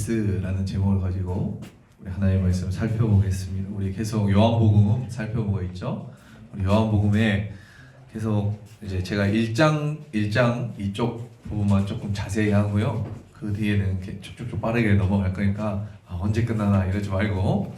그레이스라는 제목을 가지고 우리 하나님의 말씀을 살펴보겠습니다. 우리 계속 요한복음 살펴보고 있죠. 우리 요한복음에 계속 이제 제가 1장 이쪽 부분만 조금 자세히 하고요. 그 뒤에는 이렇게 쭉쭉쭉 빠르게 넘어갈 거니까 언제 끝나나 이러지 말고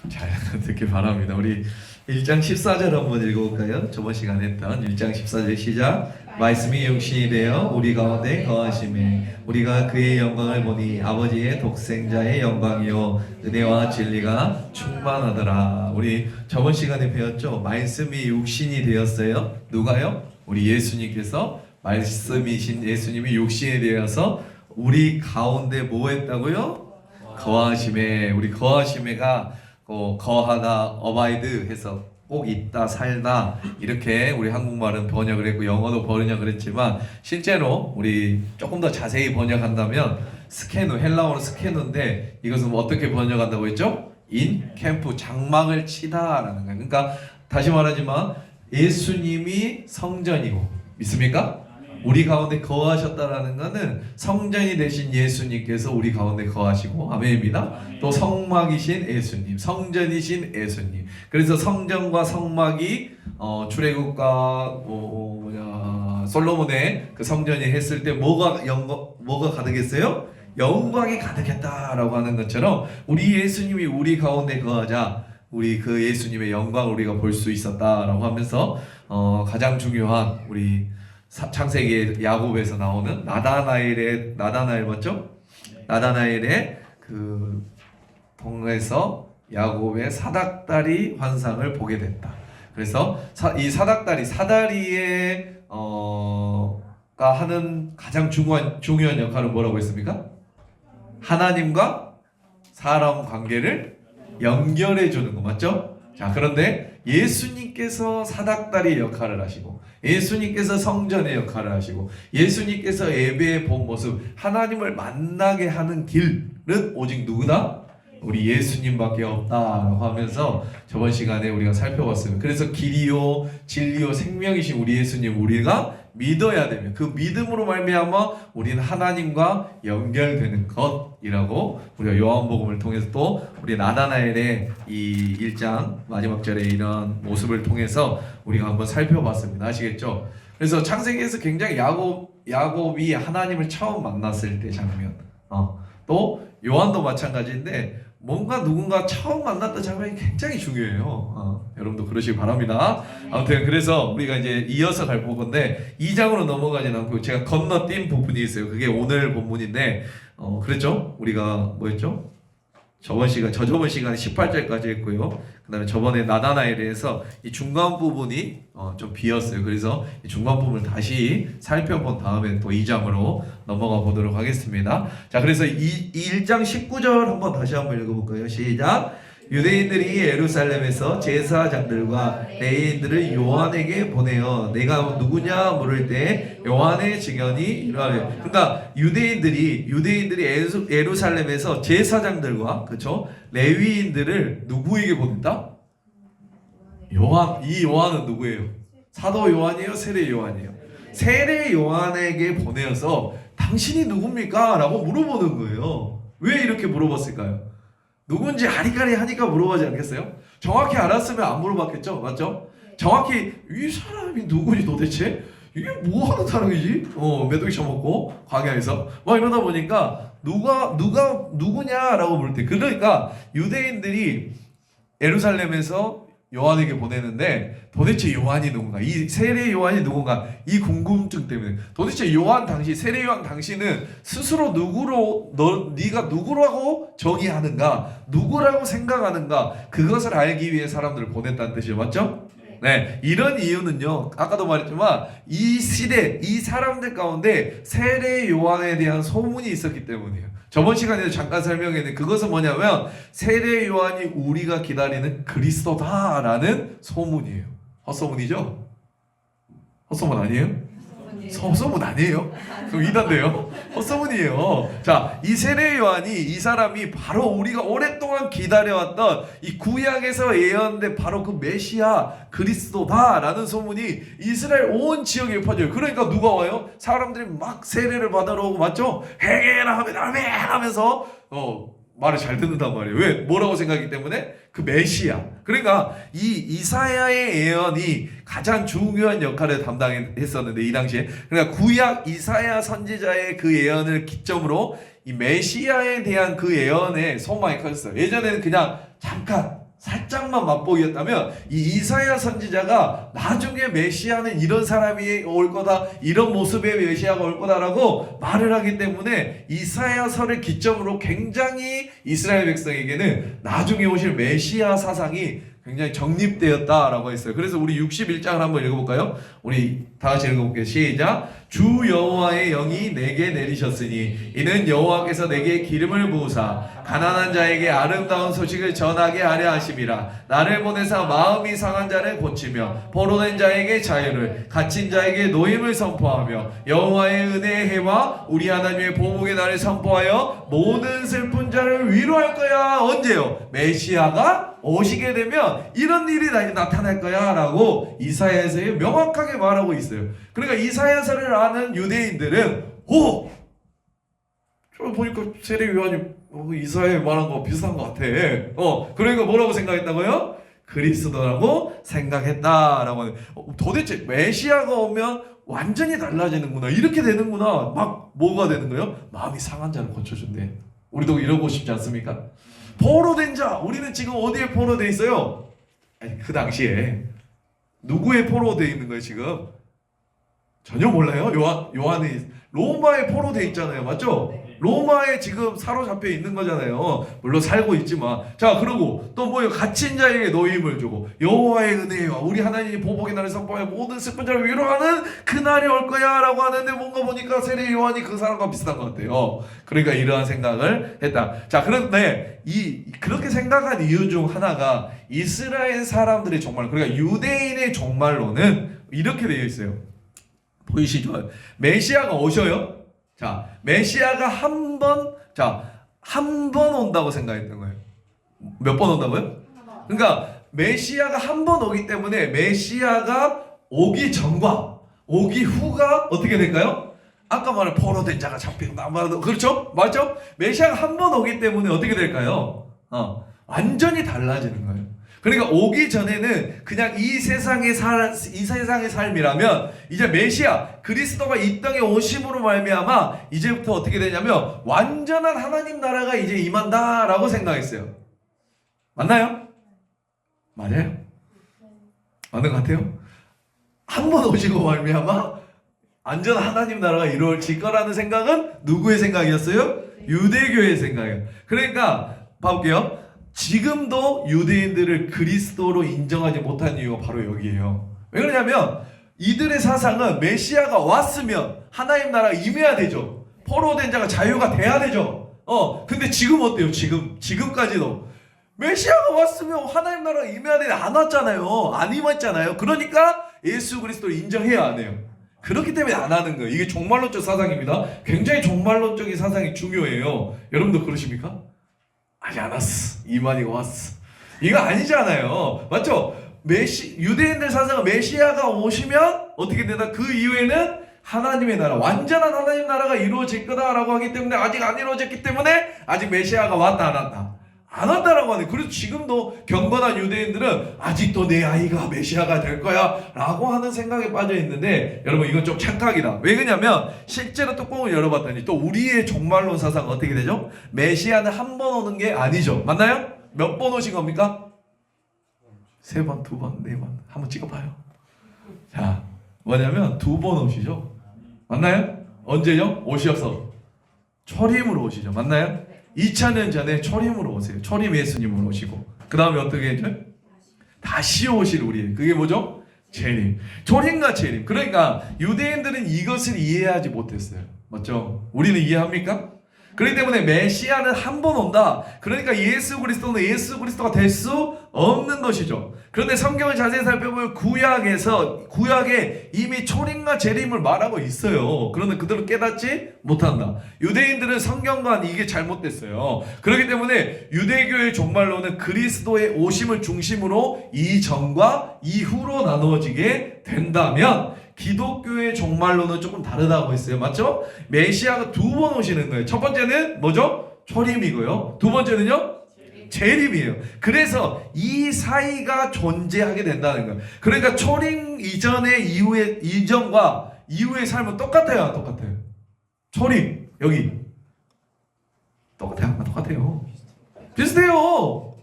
잘 듣길 바랍니다. 우리 1장 14절 한번 읽어볼까요? 저번 시간에 했던 1장 14절 시작. 말씀이 육신이 되어 우리 가운데 거하심에 우리가 그의 영광을 보니 아버지의 독생자의 영광이요 은혜와 진리가 충만하더라. 우리 저번 시간에 배웠죠? 말씀이 육신이 되었어요. 누가요? 우리 예수님께서 말씀이신 예수님이 육신이 되어서 우리 가운데 뭐 했다고요? 거하심에. 우리 거하심에가 거하다 어바이드 해서 꼭 있다 살다 이렇게 우리 한국말은 번역을 했고 영어도 번역을 했지만 실제로 우리 조금 더 자세히 번역한다면 스케누, 헬라어로 스케누인데 이것은 어떻게 번역한다고 했죠? 인 캠프, 장막을 치다 라는 거예요. 그러니까 다시 말하지만 예수님이 성전이고 믿습니까? 우리 가운데 거하셨다라는 것은 성전이 되신 예수님께서 우리 가운데 거하시고 아멘입니다. 또 성막이신 예수님, 성전이신 예수님. 그래서 성전과 성막이 출애굽과 솔로몬의 그 성전이 했을 때 뭐가 가득했어요? 영광이 가득했다라고 하는 것처럼 우리 예수님이 우리 가운데 거하자 우리 그 예수님의 영광을 우리가 볼 수 있었다라고 하면서 가장 중요한 우리 창세기 야곱에서 나오는 나다나엘의 맞죠? 나다나엘의 그 동에서 야곱의 사닥다리 환상을 보게 됐다. 그래서 이 사다리의 가 하는 가장 중요한 역할은 뭐라고 했습니까? 하나님과 사람 관계를 연결해 주는 거 맞죠? 자, 그런데 예수님께서 사닥다리의 역할을 하시고 예수님께서 성전의 역할을 하시고 예수님께서 예배의 본 모습 하나님을 만나게 하는 길은 오직 누구다? 우리 예수님밖에 없다라고 하면서 저번 시간에 우리가 살펴봤어요. 그래서 길이요 진리요 생명이신 우리 예수님 우리가 믿어야 되면 그 믿음으로 말미암아 우리는 하나님과 연결되는 것이라고 우리가 요한복음을 통해서 또 우리 나다나엘의 이 1장 마지막 절에 이런 모습을 통해서 우리가 한번 살펴봤습니다. 아시겠죠? 그래서 창세기에서 굉장히 야곱이 하나님을 처음 만났을 때 장면 또 요한도 마찬가지인데 뭔가 누군가 처음 만났던 장면이 굉장히 중요해요. 여러분도 그러시기 바랍니다. 아무튼 그래서 우리가 이제 이어서 갈 부분인데 2장으로 넘어가진 않고 제가 건너뛴 부분이 있어요. 그게 오늘 본문인데 그랬죠? 우리가 뭐였죠? 저저번 시간에 18절까지 했고요. 그 다음에 저번에 나다나엘에서 이 중간 부분이 좀 비었어요. 그래서 이 중간 부분을 다시 살펴본 다음에 또 2장으로 넘어가 보도록 하겠습니다. 자, 그래서 1장 19절 한번 읽어볼까요? 시작! 유대인들이 예루살렘에서 제사장들과 레위인들을 요한에게 보내어 내가 누구냐 물을 때 요한의 증언이 이러하여. 그러니까 유대인들이 예루살렘에서 제사장들과 그렇죠? 레위인들을 누구에게 보낸다? 요한. 이 요한은 누구예요? 사도 요한이에요? 세례 요한이에요? 세례 요한에게 보내어서 당신이 누굽니까? 라고 물어보는 거예요. 왜 이렇게 물어봤을까요? 누군지 아리까리 하니까 물어보지 않겠어요? 정확히 알았으면 안 물어봤겠죠? 맞죠? 정확히 이 사람이 누구지 도대체? 이게 뭐 하는 사람이지? 메뚜기 쳐먹고 광야에서 막 이러다 보니까 누구냐라고 물을 때 그러니까 유대인들이 예루살렘에서 요한에게 보내는데 도대체 요한이 누군가, 이 세례 요한이 누군가, 이 궁금증 때문에 도대체 세례 요한 당신은 스스로 네가 누구라고 정의하는가, 누구라고 생각하는가, 그것을 알기 위해 사람들을 보냈다는 뜻이죠. 맞죠? 네, 이런 이유는요, 아까도 말했지만 이 시대, 이 사람들 가운데 세례 요한에 대한 소문이 있었기 때문이에요. 저번 시간에도 잠깐 설명했는데 그것은 뭐냐면 세례 요한이 우리가 기다리는 그리스도다라는 소문이에요. 헛소문이죠? 헛소문 아니에요? 헛소문 아니에요? 그럼 이단데요? 헛소문이에요. 자, 이 세례 요한이 이 사람이 바로 우리가 오랫동안 기다려왔던 이 구약에서 예언된 바로 그 메시아 그리스도다라는 소문이 이스라엘 온 지역에 퍼져요. 그러니까 누가 와요? 사람들이 막 세례를 받으러 오고, 맞죠? 해라 하면 아멘 하면서 말을 잘 듣는단 말이에요. 왜? 뭐라고 생각하기 때문에? 그 메시아. 그러니까 이 이사야의 예언이 가장 중요한 역할을 담당했었는데, 이 당시에. 그러니까 구약 이사야 선지자의 그 예언을 기점으로 이 메시아에 대한 그 예언의 소망이 커졌어요. 예전에는 그냥 잠깐 살짝만 맛보기였다면, 이 이사야 선지자가 나중에 메시아는 이런 사람이 올 거다, 이런 모습의 메시아가 올 거다라고 말을 하기 때문에 이사야서를 기점으로 굉장히 이스라엘 백성에게는 나중에 오실 메시아 사상이 굉장히 정립되었다라고 했어요. 그래서 우리 61장을 한번 읽어볼까요? 우리 다 같이 읽어볼게요. 시작. 주 여호와의 영이 내게 내리셨으니 이는 여호와께서 내게 기름을 부으사 가난한 자에게 아름다운 소식을 전하게 하려 하심이라. 나를 보내사 마음이 상한 자를 고치며 포로된 자에게 자유를, 갇힌 자에게 노임을 선포하며 여호와의 은혜의 해와 우리 하나님의 보복의 날을 선포하여 모든 슬픈 자를 위로할 거야. 언제요? 메시아가 오시게 되면 이런 일이 나타날 거야 라고 이사야서에 명확하게 말하고 있어요. 그러니까 이사야서를 아는 유대인들은 저 보니까 세례 요한이 이사야에 말한 거 비슷한 것 같아. 그러니까 뭐라고 생각했다고요? 그리스도라고 생각했다라고 하는. 도대체 메시아가 오면 완전히 달라지는구나, 이렇게 되는구나, 막 뭐가 되는 거예요? 마음이 상한 자를 고쳐준대. 우리도 이러고 싶지 않습니까? 포로된 자, 우리는 지금 어디에 포로돼 있어요? 아니, 그 당시에 누구의 포로돼 있는 거예요 지금? 전혀 몰라요? 요한이 로마에 포로돼 있잖아요, 맞죠? 로마에 지금 사로잡혀 있는 거잖아요. 물론 살고 있지만. 자, 그리고 또 뭐예요? 갇힌 자에게 노임을 주고 여호와의 은혜와 우리 하나님이 보복의 날을 선포하여 모든 슬픈 자를 위로하는 그날이 올 거야 라고 하는데, 뭔가 보니까 세례 요한이 그 사람과 비슷한 것 같아요. 그러니까 이러한 생각을 했다. 자, 그런데 그렇게 생각한 이유 중 하나가 이스라엘 사람들의 종말, 그러니까 유대인의 종말로는 이렇게 되어 있어요. 보이시죠? 메시아가 오셔요. 자, 메시아가 한 번 온다고 생각했던 거예요. 몇 번 온다고요? 그러니까 메시아가 한 번 오기 때문에 메시아가 오기 전과 오기 후가 어떻게 될까요? 아까 말한 포로된 자가 잡히고 남아도, 그렇죠? 맞죠? 메시아가 한 번 오기 때문에 어떻게 될까요? 완전히 달라지는 거예요. 그러니까 오기 전에는 그냥 이 세상의 삶이라면, 이제 메시아 그리스도가 이 땅에 오심으로 말미암아 이제부터 어떻게 되냐면 완전한 하나님 나라가 이제 임한다라고 생각했어요. 맞나요? 맞아요? 맞는 것 같아요? 한 번 오시고 말미암아 완전 하나님 나라가 이루어질 거라는 생각은 누구의 생각이었어요? 유대교의 생각이에요. 그러니까 봐볼게요. 지금도 유대인들을 그리스도로 인정하지 못한 이유가 바로 여기에요. 왜 그러냐면 이들의 사상은 메시아가 왔으면 하나님 나라가 임해야 되죠. 포로된 자가 자유가 돼야 되죠. 근데 지금 어때요? 지금까지도 메시아가 왔으면 하나님 나라가 임해야 되는데 안 왔잖아요. 안 임했잖아요. 그러니까 예수 그리스도를 인정해야 안 해요. 그렇기 때문에 안 하는 거예요. 이게 종말론적 사상입니다. 굉장히 종말론적인 사상이 중요해요. 여러분도 그러십니까? 아직 안 왔어. 이만희가 왔어. 이거 아니잖아요. 맞죠? 유대인들 사상은 메시아가 오시면 어떻게 되나? 그 이후에는 하나님의 나라, 완전한 하나님 나라가 이루어질 거다라고 하기 때문에 아직 안 이루어졌기 때문에 아직 메시아가 왔다 안 왔다? 안 왔다라고 하네. 그래서 지금도 경건한 유대인들은 아직도 내 아이가 메시아가 될 거야 라고 하는 생각에 빠져 있는데, 여러분 이건 좀 착각이다. 왜 그러냐면 실제로 뚜껑을 열어봤더니 또 우리의 종말론 사상은 어떻게 되죠? 메시아는 한 번 오는 게 아니죠. 맞나요? 몇 번 오신 겁니까? 3번, 2번, 4번. 한번 찍어봐요. 자, 뭐냐면 2번 오시죠. 맞나요? 언제요? 오셔서 초림으로 오시죠. 맞나요? 2000년 전에 초림으로 오세요. 초림 예수님으로 오시고, 그 다음에 어떻게 했죠? 다시 오실 우리, 그게 뭐죠? 재림. 초림과 재림. 그러니까 유대인들은 이것을 이해하지 못했어요. 맞죠? 우리는 이해합니까? 그렇기 때문에 메시아는 한 번 온다. 그러니까 예수 그리스도는 예수 그리스도가 될 수 없는 것이죠. 그런데 성경을 자세히 살펴보면 구약에 이미 초림과 재림을 말하고 있어요. 그런데 그들은 깨닫지 못한다. 유대인들은 성경과 이게 잘못됐어요. 그렇기 때문에 유대교의 종말론은 그리스도의 오심을 중심으로 이전과 이후로 나누어지게 된다면, 기독교의 종말론은 조금 다르다고 했어요. 맞죠? 메시아가 두 번 오시는 거예요. 첫 번째는 뭐죠? 초림이고요. 두 번째는요? 재림이에요. 그래서 이 사이가 존재하게 된다는 거예요. 그러니까 초림 이전과 이후의 삶은 똑같아요. 똑같아요. 초림 여기 똑같아요. 비슷해요.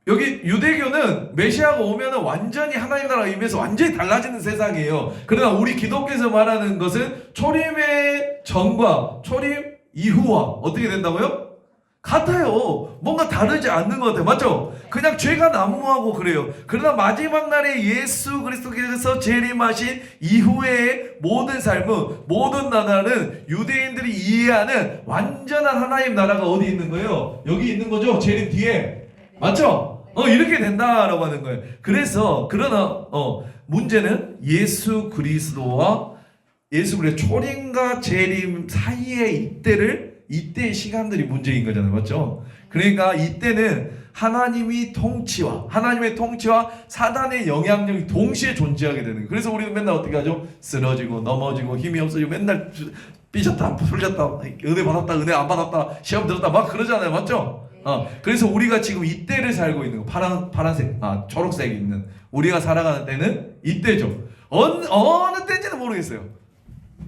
여기 유대교는 메시아가 오면은 완전히 하나님 나라가 임해서 완전히 달라지는 세상이에요. 그러나 우리 기독교에서 말하는 것은 초림의 전과 초림 이후와 어떻게 된다고요? 같아요. 뭔가 다르지 않는 것 같아요. 맞죠? 그냥 죄가 난무하고 그래요. 그러나 마지막 날에 예수 그리스도께서 재림하신 이후의 모든 삶은, 모든 나라는 유대인들이 이해하는 완전한 하나님 나라가 어디 있는 거예요? 여기 있는 거죠? 재림 뒤에. 맞죠? 이렇게 된다라고 하는 거예요. 그러나 문제는 예수 그리스도의 초림과 재림 사이의 이때의 시간들이 문제인 거잖아요. 맞죠? 그러니까 이때는 하나님의 통치와 사단의 영향력이 동시에 존재하게 되는 거예요. 그래서 우리는 맨날 어떻게 하죠? 쓰러지고 넘어지고 힘이 없어지고 맨날 삐졌다 풀렸다, 은혜 받았다 은혜 안 받았다, 시험 들었다 막 그러잖아요. 맞죠? 그래서 우리가 지금 이때를 살고 있는 거, 파란색, 초록색이 있는 우리가 살아가는 때는 이때죠. 어느 때인지는 모르겠어요.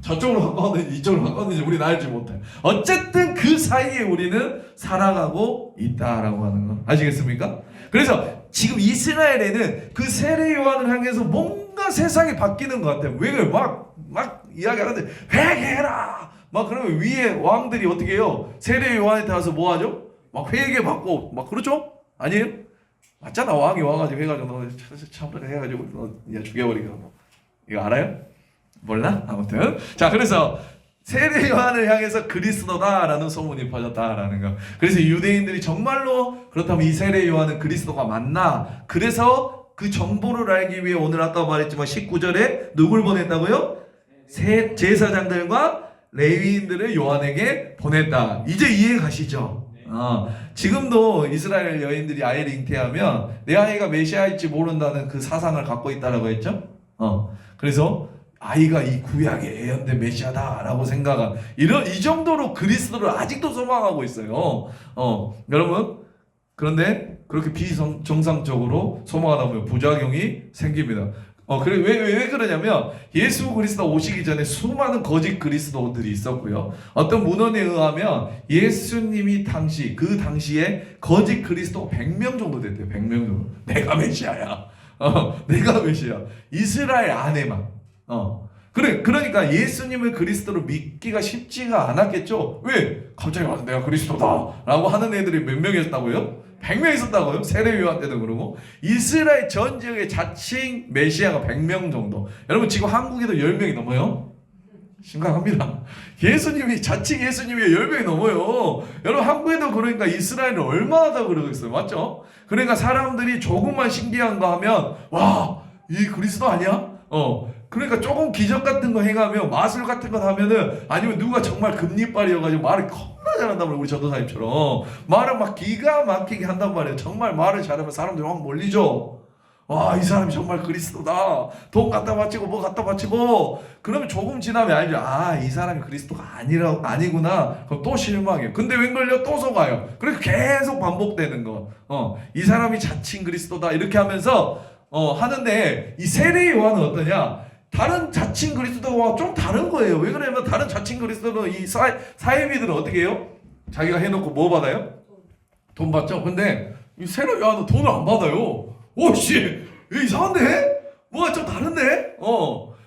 저쪽으로 가까웠는지 이쪽으로 가까웠는지 우리는 알지 못해요. 어쨌든 그 사이에 우리는 살아가고 있다라고 하는 거 아시겠습니까? 그래서 지금 이스라엘에는 그 세례 요한을 향해서 뭔가 세상이 바뀌는 것 같아요. 왜 그래요? 막 이야기하는데 회개해라 막 그러면 위에 왕들이 어떻게 해요? 세례 요한한테 와서 뭐 하죠? 막 회개 받고 막 그렇죠? 아니에요? 맞잖아. 왕이 와가지고 해가지고 너 참으라 해가지고 너 죽여버리고 뭐. 이거 알아요? 몰라? 아무튼 자, 그래서 세례 요한을 향해서 그리스도다라는 소문이 퍼졌다라는 거. 그래서 유대인들이 정말로 그렇다면 이 세례 요한은 그리스도가 맞나? 그래서 그 정보를 알기 위해 오늘 아까 말했지만 19절에 누굴 보냈다고요? 제사장들과 레위인들을 요한에게 보냈다. 이제 이해 가시죠? 지금도 이스라엘 여인들이 아이를 잉태하면 내 아이가 메시아일지 모른다는 그 사상을 갖고 있다라고 했죠? 그래서 아이가 이 구약의 예언된 메시아다라고 생각한 이 정도로 그리스도를 아직도 소망하고 있어요. 여러분, 그런데 그렇게 비정상적으로 소망하다 보면 부작용이 생깁니다. 왜 그러냐면 예수 그리스도 오시기 전에 수많은 거짓 그리스도들이 있었고요. 어떤 문헌에 의하면 예수님이 그 당시에 거짓 그리스도가 100명 정도 됐대요. 100명 정도. 내가 메시아야. 내가 메시아. 이스라엘 안에만. 그러니까 예수님을 그리스도로 믿기가 쉽지가 않았겠죠. 왜? 갑자기 와서 내가 그리스도다 라고 하는 애들이 몇 명이었다고요? 100명 있었다고요? 세례 요한 때도 그러고. 이스라엘 전 지역의 자칭 메시아가 100명 정도. 여러분 지금 한국에도 10명이 넘어요? 심각합니다. 자칭 예수님이 10명이 넘어요. 여러분 한국에도 그러니까 이스라엘은 얼마나 더 그러겠어요. 맞죠? 그러니까 사람들이 조금만 신기한 거 하면 와, 이 그리스도 아니야? 그러니까 조금 기적 같은 거 행하면 마술 같은 거 하면은, 아니면 누가 정말 금리빨이어가지고 말을 겁나 잘한단 말이에요. 우리 전도사님처럼 말을 막 기가 막히게 한단 말이에요. 정말 말을 잘하면 사람들이 확 몰리죠. 와, 이 사람이 정말 그리스도다. 돈 갖다 바치고 뭐 갖다 바치고. 그러면 조금 지나면 알죠. 이 사람이 그리스도가 아니구나. 그럼 또 실망해요. 근데 웬걸요? 또 속아요. 그래서 계속 반복되는 거. 이 사람이 자칭 그리스도다 이렇게 하면서 하는데, 이 세례 요한은 어떠냐? 다른 자칭 그리스도와 좀 다른 거예요. 왜 그러냐면 다른 자칭 그리스도는 이 사이비들은 어떻게 해요? 자기가 해놓고 뭐 받아요? 돈 받죠. 근데 이 세례 요한은 돈을 안 받아요. 오씨, 이상한데? 뭐가 좀 다른데?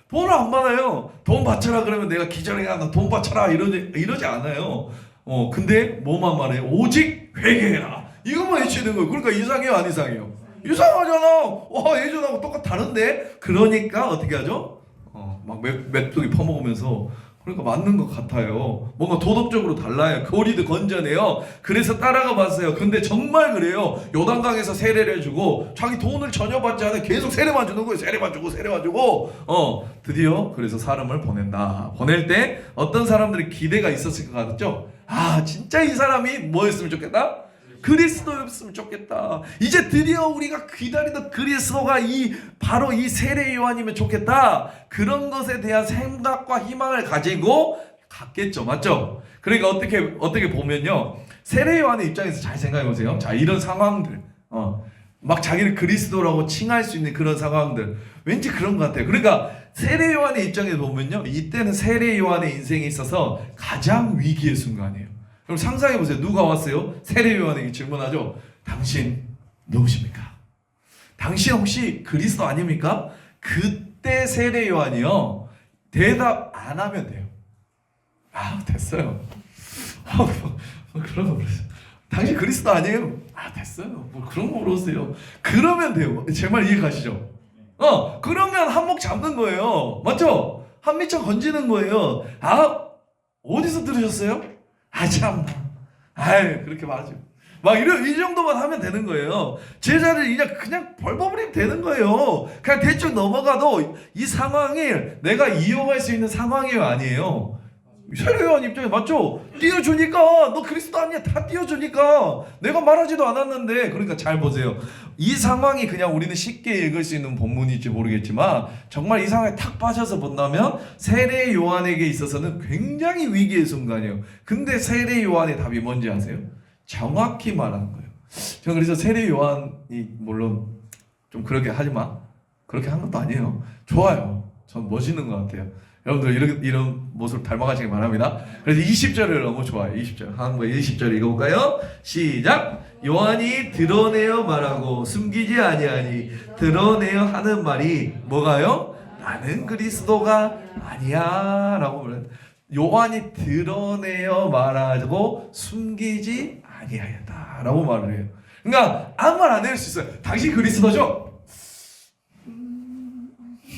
돈을 안 받아요. 돈 바쳐라 그러면 내가 기절해야 돈 바쳐라 이러지 않아요. 근데 뭐만 말해요? 오직 회개해라. 이것만 해치는 거예요. 그러니까 이상해요, 안 이상해요? 이상하잖아. 예전하고 똑같 다른데? 그러니까 어떻게 하죠? 막 몇 독이 퍼먹으면서 그러니까 맞는 것 같아요. 뭔가 도덕적으로 달라요. 교리도 건전해요. 그래서 따라가 봤어요. 근데 정말 그래요. 요단강에서 세례를 해주고 자기 돈을 전혀 받지 않아 계속 세례만 주는 거예요. 세례만 주고 드디어 그래서 사람을 보낸다. 보낼 때 어떤 사람들이 기대가 있었을 것 같죠? 아 진짜 이 사람이 뭐였으면 좋겠다? 그리스도였으면 좋겠다. 이제 드디어 우리가 기다리던 그리스도가 바로 이 세례 요한이면 좋겠다. 그런 것에 대한 생각과 희망을 가지고 갔겠죠. 맞죠? 그러니까 어떻게 보면요. 세례 요한의 입장에서 잘 생각해 보세요. 자, 이런 상황들. 막 자기를 그리스도라고 칭할 수 있는 그런 상황들. 왠지 그런 것 같아요. 그러니까 세례 요한의 입장에서 보면요. 이때는 세례 요한의 인생에 있어서 가장 위기의 순간이에요. 그럼 상상해 보세요. 누가 왔어요? 세례 요한에게 질문하죠. 당신 누구십니까? 당신 혹시 그리스도 아닙니까? 그때 세례 요한이요. 대답 안 하면 돼요. 아 됐어요. 그런 거 그러세요. 당신 그리스도 아니에요? 아 됐어요. 뭐 그런 거 물어보세요. 그러면 돼요. 제 말 이해가시죠? 그러면 한몫 잡는 거예요. 맞죠? 한미쳐 건지는 거예요. 아 어디서 들으셨어요? 아 참, 아이 그렇게 말하지. 막 이 정도만 하면 되는 거예요. 제자를 그냥 벌벌이면 되는 거예요. 그냥 대충 넘어가도 이 상황이 내가 이용할 수 있는 상황이에요, 아니에요? 세례 요한 입장에 맞죠? 띄워주니까 너 그리스도 아니야 다 띄워주니까 내가 말하지도 않았는데. 그러니까 잘 보세요. 이 상황이 그냥 우리는 쉽게 읽을 수 있는 본문일지 모르겠지만 정말 이 상황에 탁 빠져서 본다면 세례 요한에게 있어서는 굉장히 위기의 순간이에요. 근데 세례 요한의 답이 뭔지 아세요? 정확히 말하는 거예요. 저는 그래서 세례 요한이 물론 좀 그렇게 하지만 그렇게 한 것도 아니에요. 좋아요. 전 멋있는 것 같아요. 여러분들 이런 모습 닮아가시기 바랍니다. 그래서 20절을 너무 좋아요. 20절 한번 20절 읽어볼까요? 시작. 요한이 드러내어 말하고 숨기지 아니하니 드러내어 하는 말이 뭐가요? 나는 그리스도가 아니야 라고 말해요. 요한이 드러내어 말하고 숨기지 아니하였다 라고 말을 해요. 그러니까 아무 말 안 할 수 있어요. 당신 그리스도죠?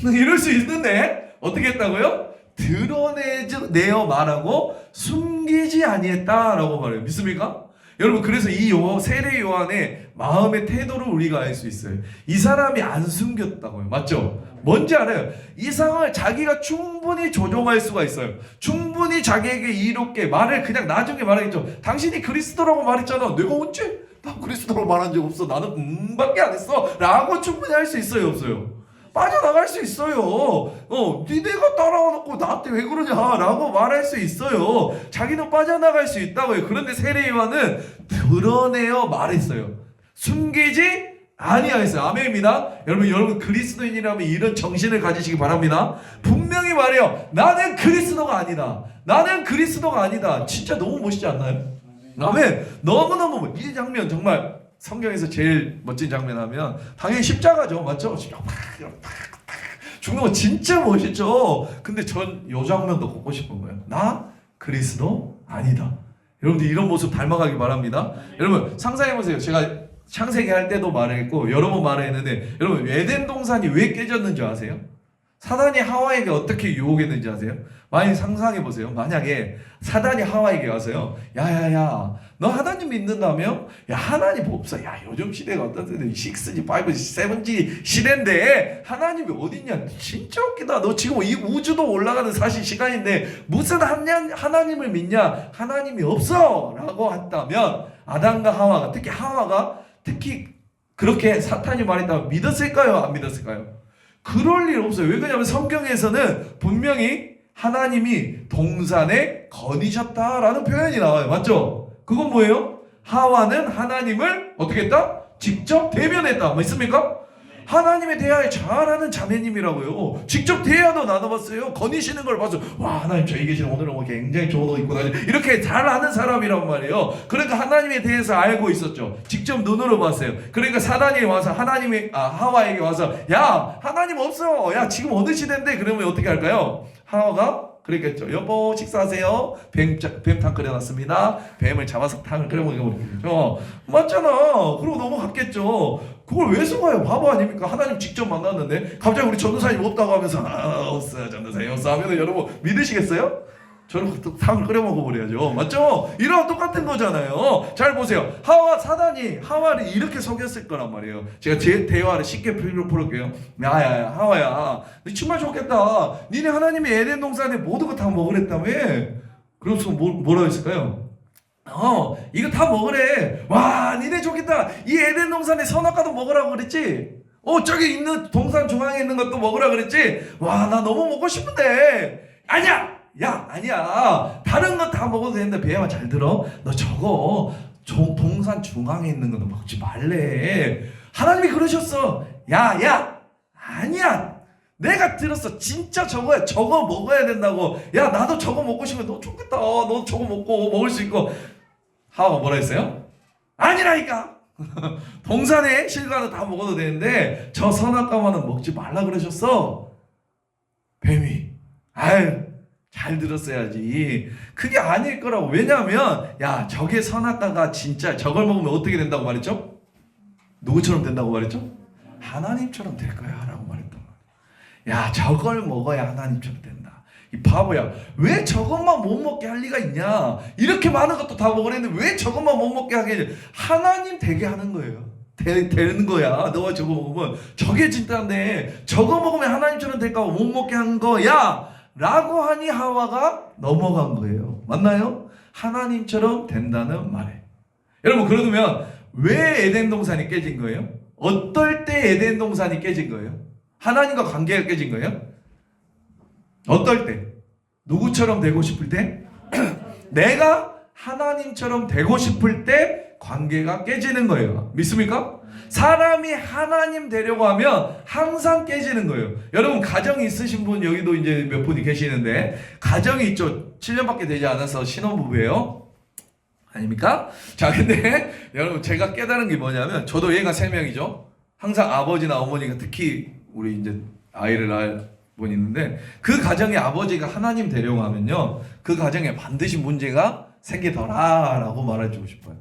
이럴 수 있는데 어떻게 했다고요? 드러내어 말하고 숨기지 아니했다라고 말해요. 믿습니까? 여러분 그래서 이 세례 요한의 마음의 태도를 우리가 알 수 있어요. 이 사람이 안 숨겼다고요. 맞죠? 뭔지 알아요? 이 상황을 자기가 충분히 조종할 수가 있어요. 충분히 자기에게 이롭게 말을 그냥 나중에 말하겠죠. 당신이 그리스도라고 말했잖아. 내가 언제? 나 그리스도라고 말한 적 없어. 나는 밖에 안 했어. 라고 충분히 할 수 있어요, 없어요? 빠져나갈 수 있어요. 니네가 따라와 놓고 나한테 왜 그러냐 라고 말할 수 있어요. 자기는 빠져나갈 수 있다고요. 그런데 세례 요한은 드러내어 말했어요. 숨기지 아니하였어요. 아멘입니다. 여러분 그리스도인이라면 이런 정신을 가지시기 바랍니다. 분명히 말해요. 나는 그리스도가 아니다. 나는 그리스도가 아니다. 진짜 너무 멋있지 않나요? 아멘. 너무너무 이 장면 정말 성경에서 제일 멋진 장면 하면 당연히 십자가죠. 맞죠? 죽는 거 진짜 멋있죠. 근데 전 이 장면도 꼽고 싶은 거예요. 나 그리스도 아니다. 여러분들 이런 모습 닮아가기 바랍니다. 여러분 상상해보세요. 제가 창세기 할 때도 말했고 여러 번 말했는데 여러분 에덴 동산이 왜 깨졌는지 아세요? 사단이 하와에게 어떻게 유혹했는지 아세요? 많이 상상해보세요. 만약에 사단이 하와에게 와서요, 야야야 너 하나님 믿는다며? 야 하나님 없어. 야 요즘 시대가 어떤 시대? 6G, 5G, 7G 시대인데 하나님이 어딨냐? 진짜 웃기다. 너 지금 이 우주도 올라가는 사실 시간인데 무슨 하나님을 믿냐? 하나님이 없어 라고 했다면 아담과 하와가 특히 그렇게 사탄이 말했다면 믿었을까요? 안 믿었을까요? 그럴 일 없어요. 왜 그러냐면 성경에서는 분명히 하나님이 동산에 거니셨다라는 표현이 나와요. 맞죠? 그건 뭐예요? 하와는 하나님을 어떻게 했다? 직접 대면했다. 있습니까? 하나님에 대하여 잘하는 자매님이라고요. 직접 대화도 나눠봤어요. 거니시는 걸 봤어요. 와 하나님 저희 계신 오늘은 뭐 굉장히 좋은 옷 입고 다니죠. 이렇게 잘하는 사람이란 말이에요. 그러니까 하나님에 대해서 알고 있었죠. 직접 눈으로 봤어요. 그러니까 사단이 와서 하와에게 와서 야 하나님 없어. 야 지금 어느 시대인데 그러면 어떻게 할까요? 하와가 그랬겠죠. 여보 식사하세요. 뱀탕 끓여놨습니다. 뱀을 잡아서 탕을 끓여 먹으면 맞잖아. 그러고 넘어갔겠죠. 그걸 왜 속아요? 바보 아닙니까? 하나님 직접 만났는데 갑자기 우리 전도사님 없다고 하면서 없어요 전도사님 없어 하면 여러분 믿으시겠어요? 저는 또 탕을 끓여 먹어버려야죠. 맞죠? 이랑 똑같은 거잖아요. 잘 보세요. 사단이 하와를 이렇게 속였을 거란 말이에요. 제가 제 대화를 쉽게 풀어볼게요. 야야야 하와야 너 정말 좋겠다. 니네 하나님이 에덴 동산에 모든 거 다 먹으랬다며. 그래서 뭐라고 했을까요? 이거 다 먹으래. 와 니네 좋겠다. 이 에덴 동산에 선악과도 먹으라고 그랬지. 저기 있는 동산 중앙에 있는 것도 먹으라 그랬지. 와 나 너무 먹고 싶은데. 아니야 다른 거 다 먹어도 되는데 배야만 잘 들어. 너 저거 동산 중앙에 있는 것도 먹지 말래. 하나님이 그러셨어. 야 아니야 내가 들었어. 진짜 저거야. 저거 먹어야 된다고. 야 나도 저거 먹고 싶으면 너 좋겠다. 너 저거 먹을 수 있고. 하와가 뭐라 했어요? 아니라니까. 동산에 실과는 다 먹어도 되는데 저 선악과만은 먹지 말라 그러셨어. 뱀이 잘 들었어야지. 그게 아닐 거라고. 왜냐하면 저게 선악과가 진짜 저걸 먹으면 어떻게 된다고 말했죠? 누구처럼 된다고 말했죠? 하나님처럼 될 거야 라고 말했단 말이야. 저걸 먹어야 하나님처럼 된다. 이 바보야. 왜 저것만 못 먹게 할 리가 있냐. 이렇게 많은 것도 다 먹으랬는데 왜 저것만 못 먹게 하게 해. 하나님 되게 하는 거예요. 되는 거야. 너가 저거 먹으면 저게 진짜인데 저거 먹으면 하나님처럼 될까 봐 못 먹게 한 거야 라고 하니 하와가 넘어간 거예요. 맞나요? 하나님처럼 된다는 말에. 여러분 그러면 왜 에덴 동산이 깨진 거예요? 어떨 때 에덴 동산이 깨진 거예요? 하나님과 관계가 깨진 거예요? 어떨 때? 누구처럼 되고 싶을 때? 내가 하나님처럼 되고 싶을 때 관계가 깨지는 거예요. 믿습니까? 사람이 하나님 되려고 하면 항상 깨지는 거예요. 여러분 가정이 있으신 분 여기도 이제 몇 분이 계시는데 가정이 있죠. 7년밖에 되지 않아서 신혼부부예요. 아닙니까? 자 근데 여러분 제가 깨달은 게 뭐냐면 저도 얘가 3명이죠. 항상 아버지나 어머니가 특히 우리 이제 아이를 낳을 분이 있는데 그 가정의 아버지가 하나님 되려고 하면요. 그 가정에 반드시 문제가 생기더라라고 말해주고 싶어요.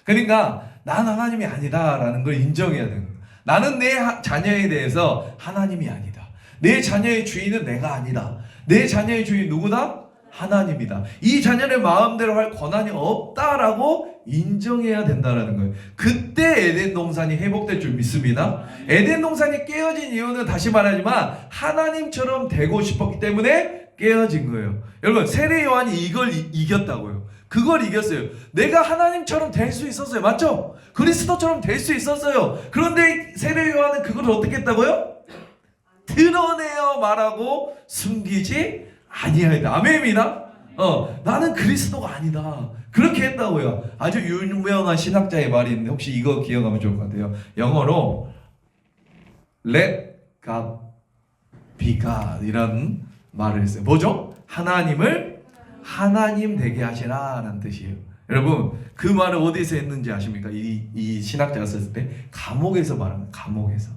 그러니까 난 하나님이 아니다라는 걸 인정해야 되는 거예요. 나는 내 자녀에 대해서 하나님이 아니다. 내 자녀의 주인은 내가 아니다. 내 자녀의 주인 누구다? 하나님이다. 이 자녀를 마음대로 할 권한이 없다라고 인정해야 된다라는 거예요. 그때 에덴 동산이 회복될 줄 믿습니다. 에덴 동산이 깨어진 이유는 다시 말하지만 하나님처럼 되고 싶었기 때문에 깨어진 거예요. 여러분 세례 요한이 이걸 이겼다고요. 그걸 이겼어요. 내가 하나님처럼 될 수 있었어요. 맞죠? 그리스도처럼 될 수 있었어요. 그런데 세례 요한은 그걸 어떻게 했다고요? 드러내어 말하고 숨기지 아니하였다. 아멘입니다. 나는 그리스도가 아니다. 그렇게 했다고요. 아주 유명한 신학자의 말이 있는데 혹시 이거 기억하면 좋을 것 같아요. 영어로 Let God be God 이런 말을 했어요. 뭐죠? 하나님을 하나님 되게 하시라라는 뜻이에요. 여러분 그 말을 어디서 했는지 아십니까? 이 신학자가 썼을 때 감옥에서 말합니다. 감옥에서.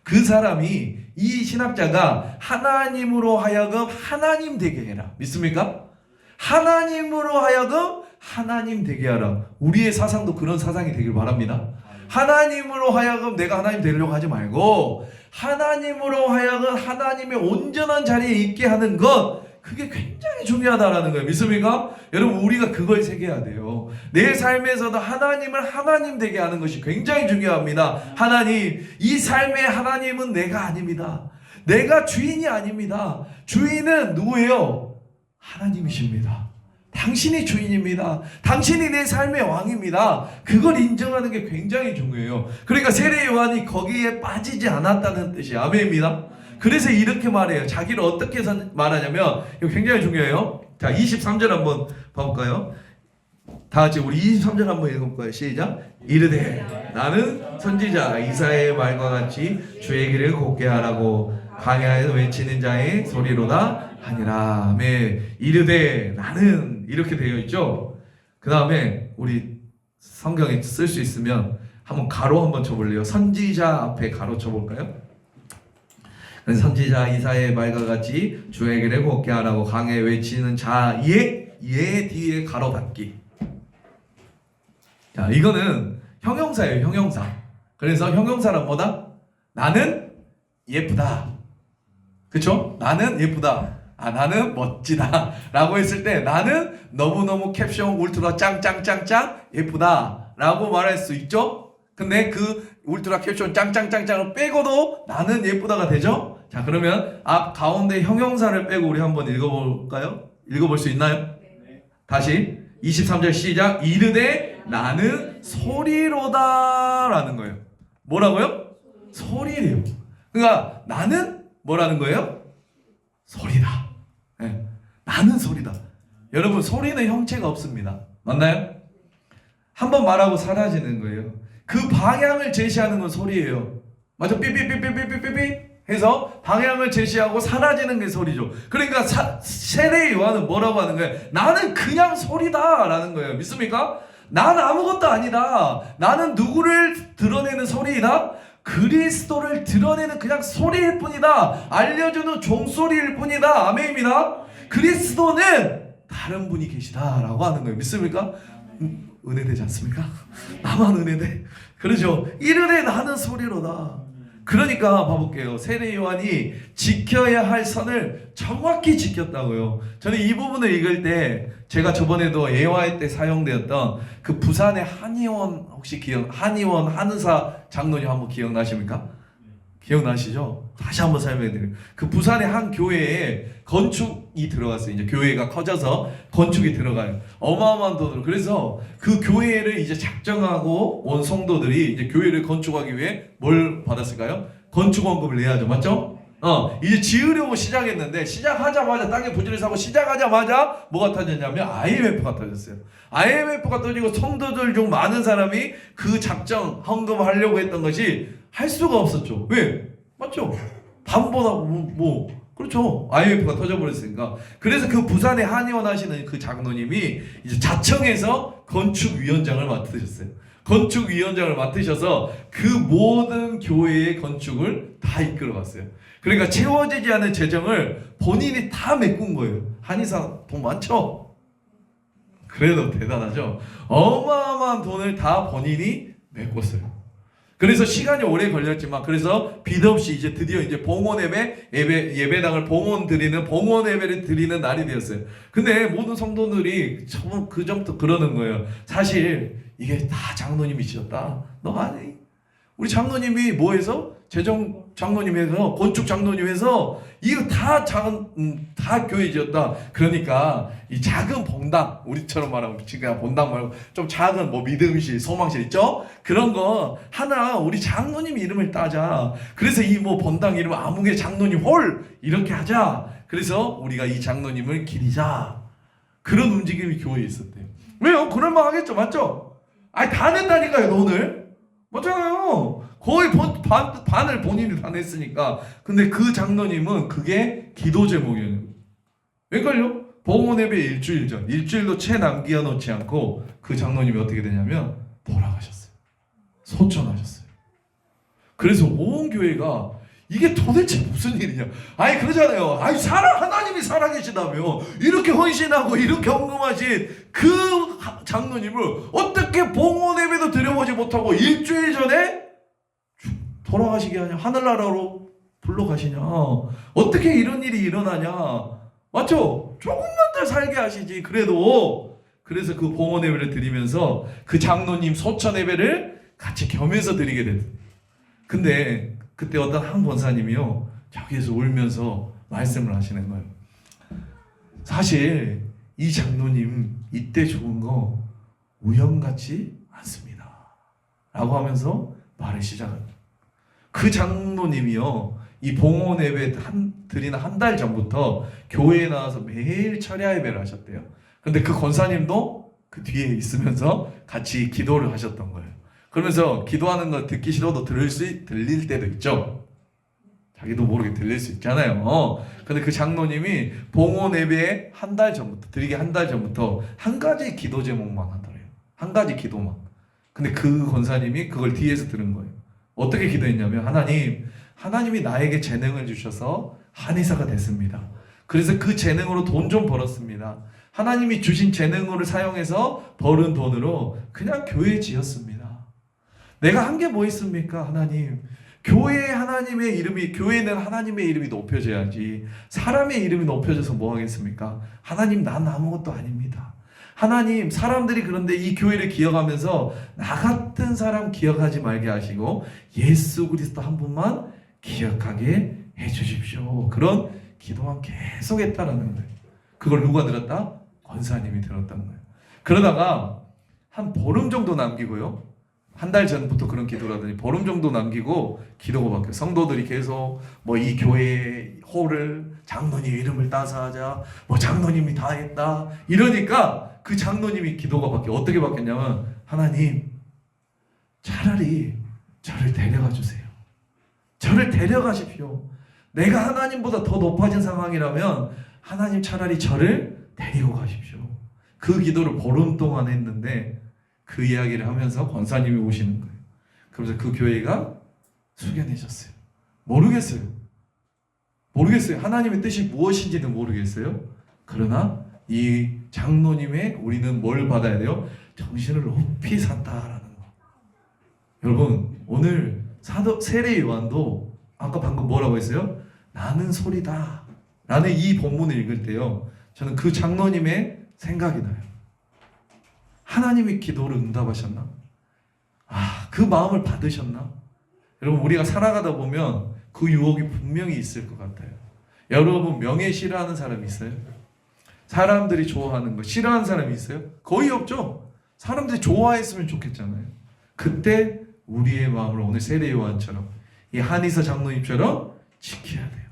그 사람이 이 신학자가 하나님으로 하여금 하나님 되게 해라. 믿습니까? 하나님으로 하여금 하나님 되게 하라. 우리의 사상도 그런 사상이 되길 바랍니다. 하나님으로 하여금 내가 하나님 되려고 하지 말고 하나님으로 하여금 하나님의 온전한 자리에 있게 하는 것, 그게 굉장히 중요하다라는 거예요. 믿습니까? 여러분 우리가 그걸 새겨야 돼요. 내 삶에서도 하나님을 하나님 되게 하는 것이 굉장히 중요합니다. 하나님, 이 삶의 하나님은 내가 아닙니다. 내가 주인이 아닙니다. 주인은 누구예요? 하나님이십니다. 당신이 주인입니다. 당신이 내 삶의 왕입니다. 그걸 인정하는 게 굉장히 중요해요. 그러니까 세례 요한이 거기에 빠지지 않았다는 뜻이 아멘입니다. 그래서 이렇게 말해요. 자기를 어떻게 말하냐면 이거 굉장히 중요해요. 자, 23절 한번 봐볼까요? 다 같이 우리 23절 한번 읽어볼까요? 시작. 이르되 나는 선지자 이사야의 말과 같이 주의 길을 곱게 하라고 광야에서 외치는 자의 소리로다 하니라. 아멘. 이르되 나는 이렇게 되어 있죠. 그 다음에 우리 성경에 쓸 수 있으면 한번 가로 한번 쳐볼래요? 선지자 앞에 가로 쳐볼까요? 선지자 이사야의 말과 같이 주에게를 곱게 하라고 강에 외치는 자의 예 뒤에 가로닫기. 자, 이거는 형용사예요, 형용사. 그래서 형용사란 뭐다? 나는 예쁘다. 그쵸? 나는 예쁘다. 나는 멋지다 라고 했을 때 나는 너무너무 캡션 울트라 짱짱짱짱 예쁘다 라고 말할 수 있죠. 근데 그 울트라 캡션 짱짱짱짱을 빼고도 나는 예쁘다가 되죠. 자, 그러면 앞 가운데 형용사를 빼고 우리 한번 읽어볼까요? 읽어볼 수 있나요? 다시 23절 시작. 이르되 나는 소리로다 라는 거예요. 뭐라고요? 소리래요. 그러니까 나는 뭐라는 거예요? 소리다. 네. 나는 소리다. 여러분, 소리는 형체가 없습니다. 맞나요? 한번 말하고 사라지는 거예요. 그 방향을 제시하는 건 소리예요. 맞아? 삐삐삐삐삐삐삐 해서 방향을 제시하고 사라지는 게 소리죠. 그러니까 세례 요한은 뭐라고 하는 거예요? 나는 그냥 소리다 라는 거예요. 믿습니까? 나는 아무것도 아니다. 나는 누구를 드러내는 소리이다? 그리스도를 드러내는 그냥 소리일 뿐이다. 알려주는 종소리일 뿐이다. 아멘입니다. 그리스도는 다른 분이 계시다 라고 하는 거예요. 믿습니까? 은혜되지 않습니까? 나만 은혜돼. 그러죠. 이르되 나는 소리로다. 그러니까 봐볼게요. 세례 요한이 지켜야 할 선을 정확히 지켰다고요. 저는 이 부분을 읽을 때 제가 저번에도 예화의 때 사용되었던 그 부산의 한의원 혹시 한의원 한의사 장로님 한번 기억나십니까? 기억나시죠? 다시 한번 설명해드려요. 그 부산의 한 교회에 건축이 들어갔어요. 이제 교회가 커져서 건축이 들어가요. 어마어마한 돈으로. 그래서 그 교회를 이제 작정하고 온 성도들이 이제 교회를 건축하기 위해 뭘 받았을까요? 건축원금을 내야죠. 맞죠? 이제 지으려고 시작했는데 시작하자마자 땅에 부지를 사고 시작하자마자 뭐가 터졌냐면 IMF가 터졌어요. IMF가 터지고 성도들 중 많은 사람이 그 작정 헌금하려고 했던 것이 할 수가 없었죠. 왜? 맞죠? 밤보다 그렇죠. IMF가 터져버렸으니까. 그래서 그 부산에 한의원 하시는 그 장로님이 이제 자청해서 건축위원장을 맡으셨어요. 건축위원장을 맡으셔서 그 모든 교회의 건축을 다 이끌어갔어요. 그러니까 채워지지 않은 재정을 본인이 다 메꾼 거예요. 한의사 돈 많죠? 그래도 대단하죠? 어마어마한 돈을 다 본인이 메꿨어요. 그래서 시간이 오래 걸렸지만 그래서 빚 없이 이제 드디어 이제 봉헌 예배당을 봉헌 예배를 드리는 날이 되었어요. 근데 모든 성도들이 그 전부터 그러는 거예요. 사실 이게 다 장로님이셨다. 너 아니? 우리 장로님이 뭐해서? 재정 장로님에서 건축 장로님에서 이거 다 교회 지었다. 그러니까 이 작은 본당, 우리처럼 말하면 지금 본당 말고 좀 작은 믿음실, 소망실 있죠? 그런 거 하나 우리 장로님 이름을 따자. 그래서 이 본당 이름 아무개 장로님 홀 이렇게 하자. 그래서 우리가 이 장로님을 기리자. 그런 움직임이 교회에 있었대요. 왜요? 그럴만 하겠죠, 맞죠? 다 냈다니까요, 돈을. 맞잖아요. 거의 반을 본인이 다 냈으니까. 근데 그 장로님은 그게 기도 제목이에요. 왜걸요? 봉헌 예배 일주일 전, 일주일도 채 남겨놓지 않고 그 장로님이 어떻게 되냐면 돌아가셨어요. 소천하셨어요. 그래서 온 교회가 이게 도대체 무슨 일이냐? 그러잖아요. 하나님이 살아계시다며 이렇게 헌신하고 이렇게 헌금하신 그 장로님을 어떻게 봉헌 예배도 드려보지 못하고 일주일 전에 돌아가시게 하냐? 하늘나라로 불러가시냐? 어떻게 이런 일이 일어나냐? 맞죠? 조금만 더 살게 하시지. 그래서 그 봉헌 예배를 드리면서 그 장로님 소천 예배를 같이 겸해서 드리게 됐어요. 근데 그때 어떤 한 권사님이요, 저기에서 울면서 말씀을 하시는 거예요. 사실 이 장로님 이때 죽은 거 우연같이 않습니다 라고 하면서 말을 시작합니다. 그 장로님이요, 이 봉헌 예배 드리는 한 달 전부터 교회에 나와서 매일 철야 예배를 하셨대요. 근데 그 권사님도 그 뒤에 있으면서 같이 기도를 하셨던 거예요. 그러면서 기도하는 거 듣기 싫어도 들릴 때도 있죠. 자기도 모르게 들릴 수 있잖아요. 근데 그 장로님이 봉헌 예배에 드리기 한 달 전부터 한 가지 기도 제목만 하더래요. 한 가지 기도만. 근데 그 권사님이 그걸 뒤에서 들은 거예요. 어떻게 기도했냐면, 하나님이 나에게 재능을 주셔서 한의사가 됐습니다. 그래서 그 재능으로 돈 좀 벌었습니다. 하나님이 주신 재능을 사용해서 벌은 돈으로 그냥 교회 지었습니다. 내가 한 게 뭐 있습니까? 하나님. 교회에 하나님의 이름이, 교회는 하나님의 이름이 높여져야지. 사람의 이름이 높여져서 뭐 하겠습니까? 하나님, 난 아무것도 아닙니다. 하나님, 사람들이 그런데 이 교회를 기억하면서 나 같은 사람 기억하지 말게 하시고 예수 그리스도 한 분만 기억하게 해주십시오. 그런 기도만 계속 했다라는 거예요. 그걸 누가 들었다? 권사님이 들었다는 거예요. 그러다가 한 보름 정도 남기고요. 한 달 전부터 그런 기도를 하더니 보름 정도 남기고 기도가 바뀌어요. 성도들이 계속 뭐 이 교회 홀을 장로님 이름을 따서 하자, 뭐 장로님이 다 했다 이러니까 그 장로님이 기도가 바뀌어. 어떻게 바뀌었냐면, 하나님 차라리 저를 데려가 주세요. 저를 데려가십시오. 내가 하나님보다 더 높아진 상황이라면 하나님 차라리 저를 데리고 가십시오. 그 기도를 보름 동안 했는데 그 이야기를 하면서 권사님이 오시는 거예요. 그래서 그 교회가 숙연해졌어요. 모르겠어요. 하나님의 뜻이 무엇인지는 모르겠어요. 그러나 이 장로님의 우리는 뭘 받아야 돼요? 정신을 높이 산다라는 거. 여러분, 오늘 세례 요한도 아까 방금 뭐라고 했어요? 나는 소리다 라는 이 본문을 읽을 때요, 저는 그 장로님의 생각이 나요. 하나님이 기도를 응답하셨나? 그 마음을 받으셨나? 여러분, 우리가 살아가다 보면 그 유혹이 분명히 있을 것 같아요. 여러분, 명예 싫어하는 사람이 있어요? 사람들이 좋아하는 거 싫어하는 사람이 있어요? 거의 없죠? 사람들이 좋아했으면 좋겠잖아요. 그때 우리의 마음을 오늘 세례 요한처럼, 이 한의사 장로님처럼 지켜야 돼요.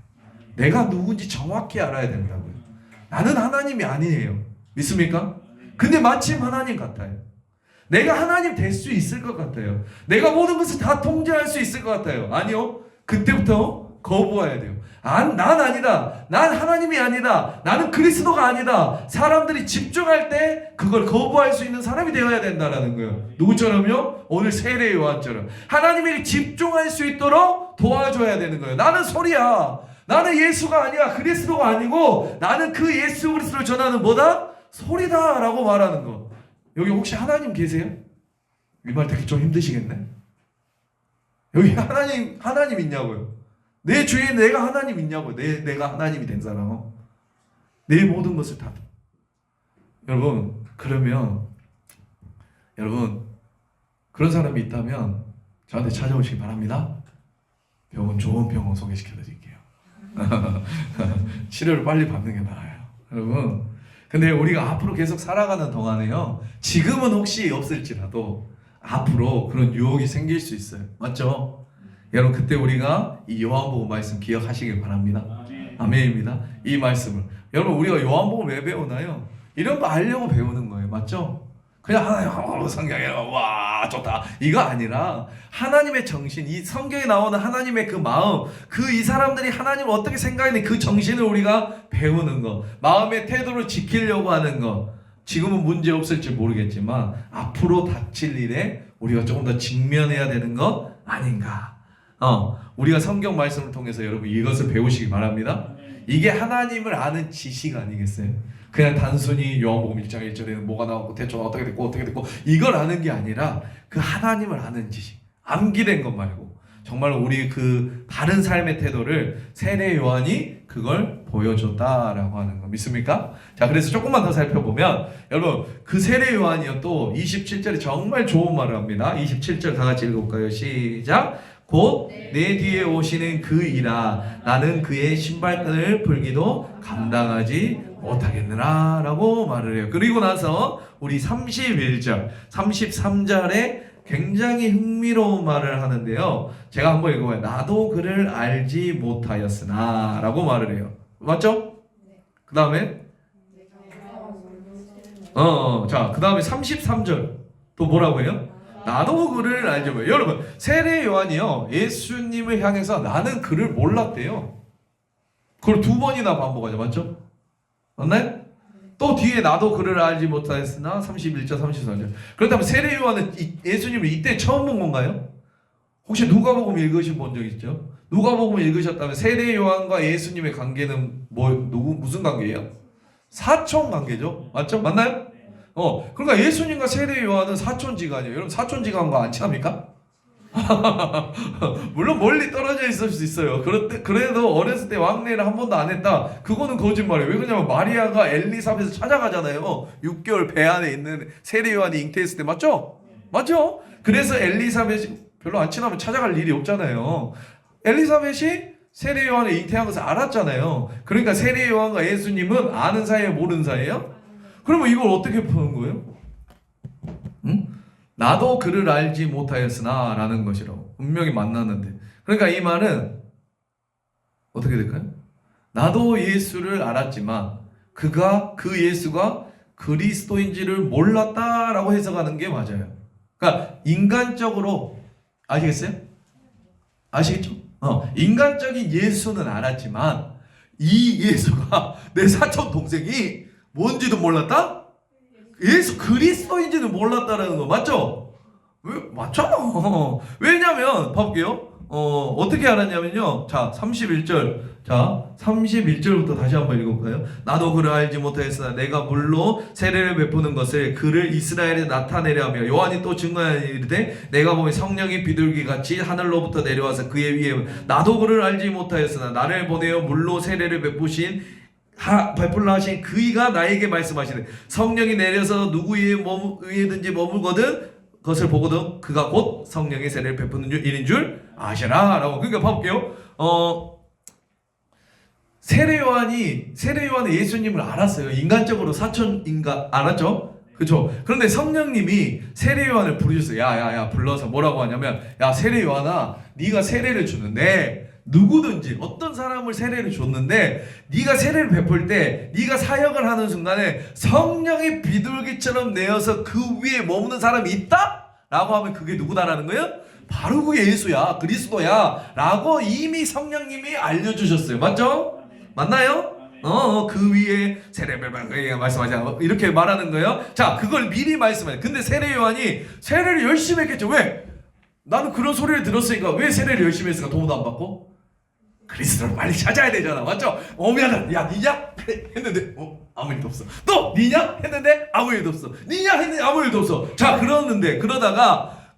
내가 누군지 정확히 알아야 된다고요. 나는 하나님이 아니에요. 믿습니까? 근데 마침 하나님 같아요. 내가 하나님 될 수 있을 것 같아요. 내가 모든 것을 다 통제할 수 있을 것 같아요. 아니요. 그때부터 거부해야 돼요. 난 아니다. 난 하나님이 아니다. 나는 그리스도가 아니다. 사람들이 집중할 때 그걸 거부할 수 있는 사람이 되어야 된다라는 거예요. 누구처럼요? 오늘 세례 요한처럼 하나님에게 집중할 수 있도록 도와줘야 되는 거예요. 나는 소리야. 나는 예수가 아니야. 그리스도가 아니고 나는 그 예수 그리스도를 전하는 뭐다? 소리다 라고 말하는 거. 여기 혹시 하나님 계세요? 이 말 듣기 좀 힘드시겠네. 여기 하나님 있냐고요? 내 주위에 내가 하나님 있냐고요? 내가 하나님이 된 사람. 내 모든 것을 다. 여러분, 그러면 그런 사람이 있다면 저한테 찾아오시기 바랍니다. 좋은 병원 소개시켜 드릴게요. 치료를 빨리 받는 게 나아요. 여러분, 근데 우리가 앞으로 계속 살아가는 동안에요, 지금은 혹시 없을지라도 앞으로 그런 유혹이 생길 수 있어요. 맞죠? 여러분, 그때 우리가 이 요한복음 말씀 기억하시길 바랍니다. 아멘입니다. 이 말씀을 여러분, 우리가 요한복음 왜 배우나요? 이런 거 알려고 배우는 거예요. 맞죠? 그냥 하나님 성경에 와 좋다 이거 아니라 하나님의 정신, 이 성경에 나오는 하나님의 그 마음, 이 사람들이 하나님을 어떻게 생각하는 그 정신을 우리가 배우는 거, 마음의 태도를 지키려고 하는 거. 지금은 문제 없을지 모르겠지만 앞으로 닥칠 일에 우리가 조금 더 직면해야 되는 거 아닌가. 우리가 성경 말씀을 통해서 여러분 이것을 배우시기 바랍니다. 이게 하나님을 아는 지식 아니겠어요? 그냥 단순히 요한복음 1장 1절에는 뭐가 나오고 대충 어떻게 됐고 이걸 아는 게 아니라 그 하나님을 아는 지식, 암기된 것 말고 정말 우리 그 바른 삶의 태도를 세례 요한이 그걸 보여줬다라고 하는 거 믿습니까? 자, 그래서 조금만 더 살펴보면 여러분, 그 세례 요한이요 또 27절에 정말 좋은 말을 합니다. 27절 다 같이 읽어볼까요? 시작. 곧 내 뒤에 오시는 그 이라 나는 그의 신발끈을 풀기도 감당하지 못하겠느라 라고 말을 해요. 그리고 나서 우리 31절 33절에 굉장히 흥미로운 말을 하는데요, 제가 한번 읽어봐요. 나도 그를 알지 못하였으나 라고 말을 해요. 맞죠? 그 다음에 자, 그 다음에 33절 또 뭐라고 해요? 나도 그를 알지 못해요. 여러분, 세례 요한이요 예수님을 향해서 나는 그를 몰랐대요. 그걸 2번이나 반복하죠. 맞죠? 맞나요? 또 뒤에 나도 그를 알지 못하였으나 31절 34절. 그렇다면 세례 요한은 예수님을 이때 처음 본 건가요? 혹시 누가복음 읽으신 본 적 있죠? 누가복음 읽으셨다면 세례 요한과 예수님의 관계는 무슨 관계예요? 사촌 관계죠. 맞죠? 맞나요? 그러니까 예수님과 세례 요한은 사촌지간이에요. 여러분 사촌지간과 안 친합니까? 물론 멀리 떨어져 있을 수 있어요. 그래도 어렸을 때 왕래를 한 번도 안 했다. 그거는 거짓말이에요. 왜 그러냐면 마리아가 엘리사벳을 찾아가잖아요. 6개월 배 안에 있는 세례 요한이 잉태했을 때 맞죠? 맞죠? 그래서 엘리사벳이 별로 안 친하면 찾아갈 일이 없잖아요. 엘리사벳이 세례 요한을 잉태한 것을 알았잖아요. 그러니까 세례 요한과 예수님은 아는 사이에 모르는 사이예요? 그러면 이걸 어떻게 푸는 거예요? 응? 나도 그를 알지 못하였으나 라는 것이라고. 분명히 만났는데. 그러니까 이 말은 어떻게 될까요? 나도 예수를 알았지만 그 예수가 그리스도인지를 몰랐다라고 해석하는 게 맞아요. 그러니까 인간적으로 아시겠어요? 아시겠죠? 인간적인 예수는 알았지만 이 예수가 내 사촌 동생이 뭔지도 몰랐다? 예수 그리스도인지는 몰랐다라는 거 맞죠? 맞잖아. 왜냐면 봐볼게요. 어떻게 알았냐면요. 자, 31절. 자, 31절부터 다시 한번 읽어볼까요? 나도 그를 알지 못하였으나 내가 물로 세례를 베푸는 것을 그를 이스라엘에 나타내려 하며 요한이 또 증거하여 이르되 내가 보면 성령이 비둘기같이 하늘로부터 내려와서 그의 위에 나도 그를 알지 못하였으나 나를 보내어 물로 세례를 베풀라 하신 그이가 나에게 말씀하시되 성령이 내려서 누구 위에든지 머물거든 그것을 보거든 그가 곧 성령의 세례를 베푸는 일인 줄 아시라 라고. 그러니까 봐볼게요. 세례 요한이 예수님을 알았어요. 인간적으로 사촌인가 알았죠? 그렇죠? 그런데 성령님이 세례 요한을 부르셨어요. 야야야 불러서 뭐라고 하냐면 야 세례 요한아 네가 세례를 주는데 누구든지 어떤 사람을 세례를 줬는데 네가 세례를 베풀 때 네가 사역을 하는 순간에 성령이 비둘기처럼 내어서 그 위에 머무는 사람이 있다? 라고 하면 그게 누구다라는 거예요? 바로 그게 예수야 그리스도야 라고 이미 성령님이 알려주셨어요. 맞죠? 맞나요? 그 위에 세례를 말씀하자 이렇게 말하는 거예요. 자 그걸 미리 말씀해요. 근데 세례 요한이 세례를 열심히 했겠죠. 왜? 나는 그런 소리를 들었으니까. 왜 세례를 열심히 했을까? 도움도 안 받고 그리스도를 빨리 찾아야 되잖아. 맞죠? 미안하다. 야 니냐? 했는데 아무 일도 없어. 또 니냐? 했는데 아무 일도 없어. 니냐? 했는데 아무 일도 없어. 자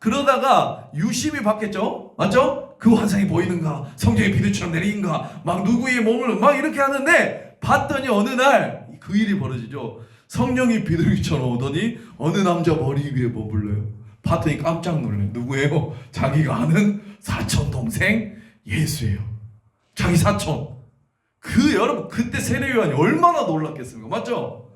그러다가 유심히 봤겠죠? 맞죠? 그 환상이 보이는가? 성령이 비둘기처럼 내리는가? 막 누구의 몸을 막 이렇게 하는데 봤더니 어느 날 그 일이 벌어지죠. 성령이 비둘기처럼 오더니 어느 남자 머리 위에 머물러요. 봤더니 깜짝 놀래요. 누구예요? 자기가 아는 사촌 동생 예수예요. 자기 사촌. 여러분 그때 세례 요한이 얼마나 놀랐겠습니까? 맞죠?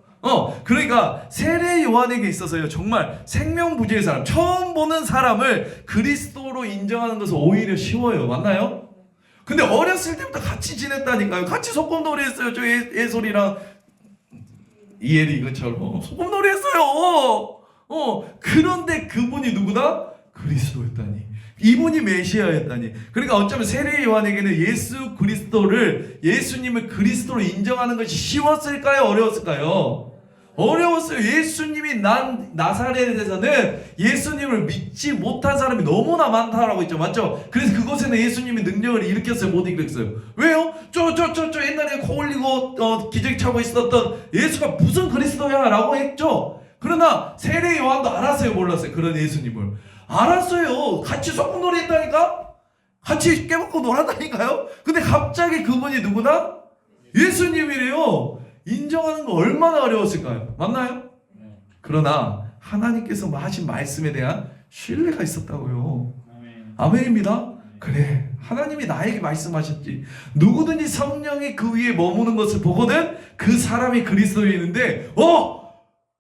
그러니까 세례 요한에게 있어서요 정말 생명부지의 사람, 처음 보는 사람을 그리스도로 인정하는 것은 오히려 쉬워요. 맞나요? 근데 어렸을 때부터 같이 지냈다니까요. 같이 소꿉놀이 했어요. 저 예솔이랑 이혜리 이것처럼 소꿉놀이 했어요. 그런데 그분이 누구다? 그리스도였다니. 이분이 메시아였다니. 그러니까 어쩌면 세례 요한에게는 예수님을 그리스도로 인정하는 것이 쉬웠을까요? 어려웠을까요? 어려웠어요. 예수님이 나사렛에서는 예수님을 믿지 못한 사람이 너무나 많다라고 했죠. 맞죠? 그래서 그곳에는 예수님이 능력을 일으켰어요? 못 일으켰어요? 왜요? 저 옛날에 코 올리고 기저귀 차고 있었던 예수가 무슨 그리스도야? 라고 했죠. 그러나 세례 요한도 알았어요? 몰랐어요? 그런 예수님을 알았어요. 같이 소꿉놀이 했다니까? 같이 깨먹고 놀았다니까요? 근데 갑자기 그분이 누구나? 예수님이래요. 인정하는 거 얼마나 어려웠을까요? 맞나요? 그러나 하나님께서 하신 말씀에 대한 신뢰가 있었다고요. 아멘입니다. 그래, 하나님이 나에게 말씀하셨지. 누구든지 성령이 그 위에 머무는 것을 보거든 그 사람이 그리스도인인데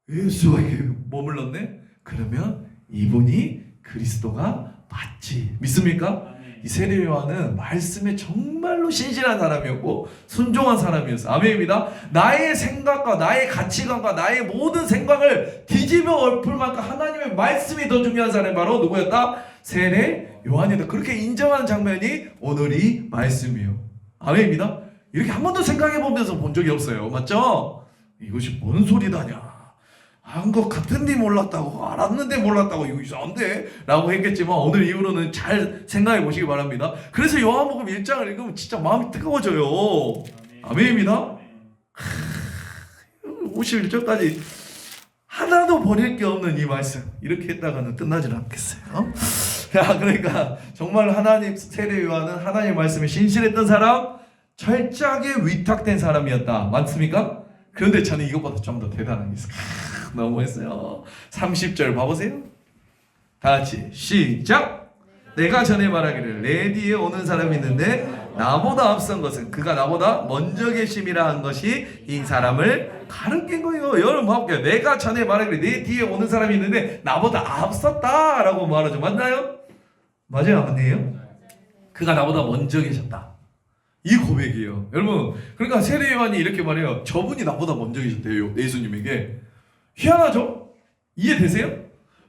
예수가 머물렀네? 그러면 이분이 그리스도가 맞지. 믿습니까? 이 세례 요한은 말씀에 정말로 신실한 사람이었고 순종한 사람이었어요. 아멘입니다. 나의 생각과 나의 가치관과 나의 모든 생각을 뒤집어 엎을 만큼 하나님의 말씀이 더 중요한 사람이 바로 누구였다? 세례 요한이다. 그렇게 인정하는 장면이 오늘 이 말씀이에요. 아멘입니다. 이렇게 한 번도 생각해 보면서 본 적이 없어요. 맞죠? 이것이 뭔 소리다냐? 것 같은데 몰랐다고, 알았는데 몰랐다고, 이거 이상한데? 라고 했겠지만 오늘 이후로는 잘 생각해 보시기 바랍니다. 그래서 요한복음 1장을 읽으면 진짜 마음이 뜨거워져요. 아멘입니다. 51절까지 하나도 버릴 게 없는 이 말씀, 이렇게 했다가는 끝나질 않겠어요. 자, 그러니까 정말 하나님, 세례 요한은 하나님 말씀에 신실했던 사람, 철저하게 위탁된 사람이었다. 맞습니까? 그런데 저는 이것보다 좀 더 대단한 게 있어요. 너무했어요. 30절 봐보세요. 다 같이 시작. 내가 전에 말하기를 내 뒤에 오는 사람이 있는데 나보다 앞선 것은 그가 나보다 먼저 계심이라 한 것이 이 사람을 가르친 거예요. 여러분 봐볼게요. 내가 전에 말하기를 내 뒤에 오는 사람이 있는데 나보다 앞섰다 라고 말하죠. 맞나요? 맞아요? 아니에요? 그가 나보다 먼저 계셨다. 이 고백이에요. 여러분, 그러니까 세례 요한이 이렇게 말해요. 저분이 나보다 먼저 계셨대요. 예수님에게. 희한하죠? 이해되세요?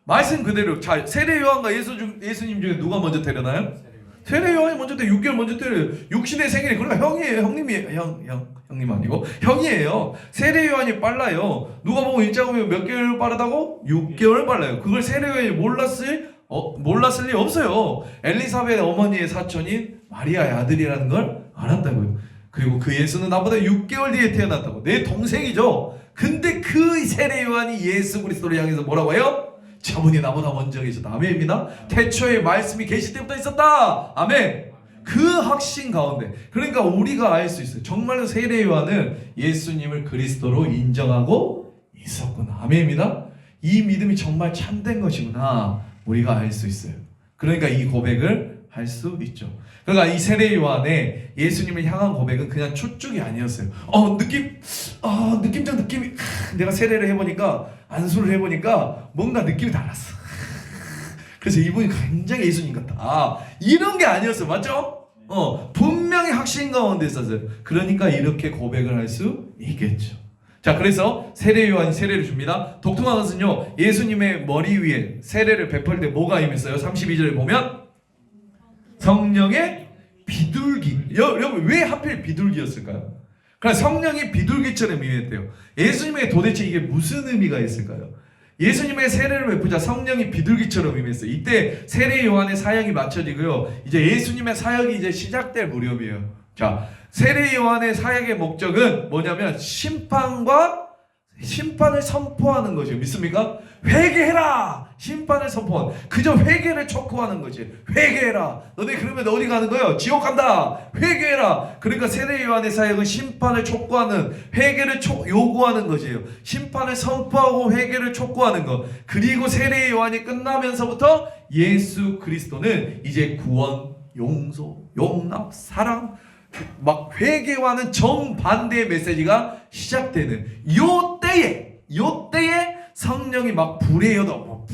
말씀 그대로. 자, 세례 요한과 예수님 중에 누가 먼저 태어나요? 세례 요한이 먼저 때 6개월 먼저 때려요. 육신의 생일이, 그러니까 형이에요. 형님이에요. 형님 아니고 형이에요. 세례 요한이 빨라요. 누가복음 1장 보면 몇 개월 빠르다고? 6개월 빨라요. 그걸 세례 요한이 몰랐을 리 없어요. 엘리사벳 어머니의 사촌인 마리아의 아들이라는 걸 알았다고요. 그리고 그 예수는 나보다 6개월 뒤에 태어났다고. 내 동생이죠. 근데 그 세례 요한이 예수 그리스도를 향해서 뭐라고 해요? 저분이 나보다 먼저 계셨다. 아멘입니다. 태초에 말씀이 계실 때부터 있었다. 아멘. 그 확신 가운데, 그러니까 우리가 알 수 있어요. 정말로 세례 요한은 예수님을 그리스도로 인정하고 있었구나. 아멘입니다. 이 믿음이 정말 참된 것이구나, 우리가 알 수 있어요. 그러니까 이 고백을 할 수 있죠. 그러니까 이 세례 요한의 예수님을 향한 고백은 그냥 초쭉이 아니었어요. 느낌적 느낌이, 내가 세례를 해보니까, 안수를 해보니까 뭔가 느낌이 달랐어. 그래서 이분이 굉장히 예수님 같다. 이런 게 아니었어요. 맞죠? 분명히 확신 가운데 있었어요. 그러니까 이렇게 고백을 할 수 있겠죠. 자, 그래서 세례 요한이 세례를 줍니다. 독특한 것은요, 예수님의 머리 위에 세례를 베풀 때 뭐가 임했어요? 32절에 보면 성령의 비둘기. 여러분, 왜 하필 비둘기였을까요? 그러니까 성령이 비둘기처럼 임했대요. 예수님에게 도대체 이게 무슨 의미가 있을까요? 예수님의 세례를 베푸자 성령이 비둘기처럼 임했어요. 이때 세례 요한의 사역이 마쳐지고요, 이제 예수님의 사역이 이제 시작될 무렵이에요. 자, 세례 요한의 사역의 목적은 뭐냐면 심판을 선포하는 거죠. 믿습니까? 회개해라! 심판을 선포하는, 그저 회개를 촉구하는 거지. 회개해라! 너네 그러면 어디 가는 거예요? 지옥 간다! 회개해라! 그러니까 세례 요한의 사역은 심판을 촉구하는, 회개를 요구하는 것이에요. 심판을 선포하고 회개를 촉구하는 것. 그리고 세례 요한이 끝나면서부터 예수 그리스도는 이제 구원, 용서, 용납, 사랑, 막 회개와는 정반대의 메시지가 시작되는 요 때에 성령이 막 불의 혀도,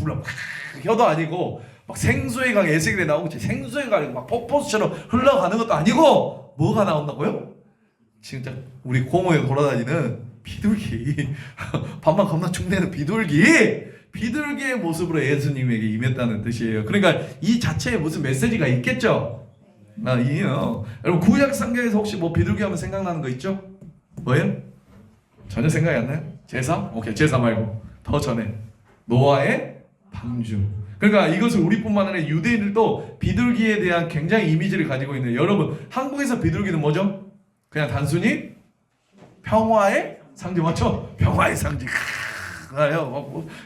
혀도 아니고 막 생수의 강, 에스겔에 나오고 생수의 강이 막 폭포수처럼 흘러가는 것도 아니고 뭐가 나온다고요? 진짜 우리 공원에 돌아다니는 비둘기, 밤만 겁나 축내는 비둘기의 모습으로 예수님에게 임했다는 뜻이에요. 그러니까 이 자체에 무슨 메시지가 있겠죠? 여러분, 구약 성경에서 혹시 뭐 비둘기 하면 생각나는 거 있죠? 뭐예요? 전혀 생각이 안 나요? 제사? 오케이, 제사 말고 더 전에 노아의 방주. 그러니까 이것을 우리뿐만 아니라 유대인들도 비둘기에 대한 굉장히 이미지를 가지고 있는. 여러분, 한국에서 비둘기는 뭐죠? 그냥 단순히 평화의 상징, 맞죠? 평화의 상징.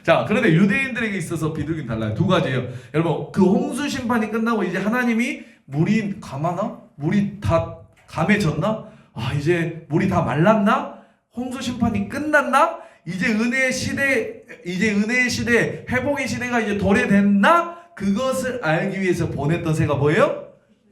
자, 그런데 유대인들에게 있어서 비둘기는 달라요. 두 가지예요. 여러분, 그 홍수 심판이 끝나고 이제 하나님이 물이 감하나? 물이 다 감해졌나? 이제 물이 다 말랐나? 홍수 심판이 끝났나? 이제 은혜의 시대, 회복의 시대가 이제 도래됐나? 그것을 알기 위해서 보냈던 새가 뭐예요?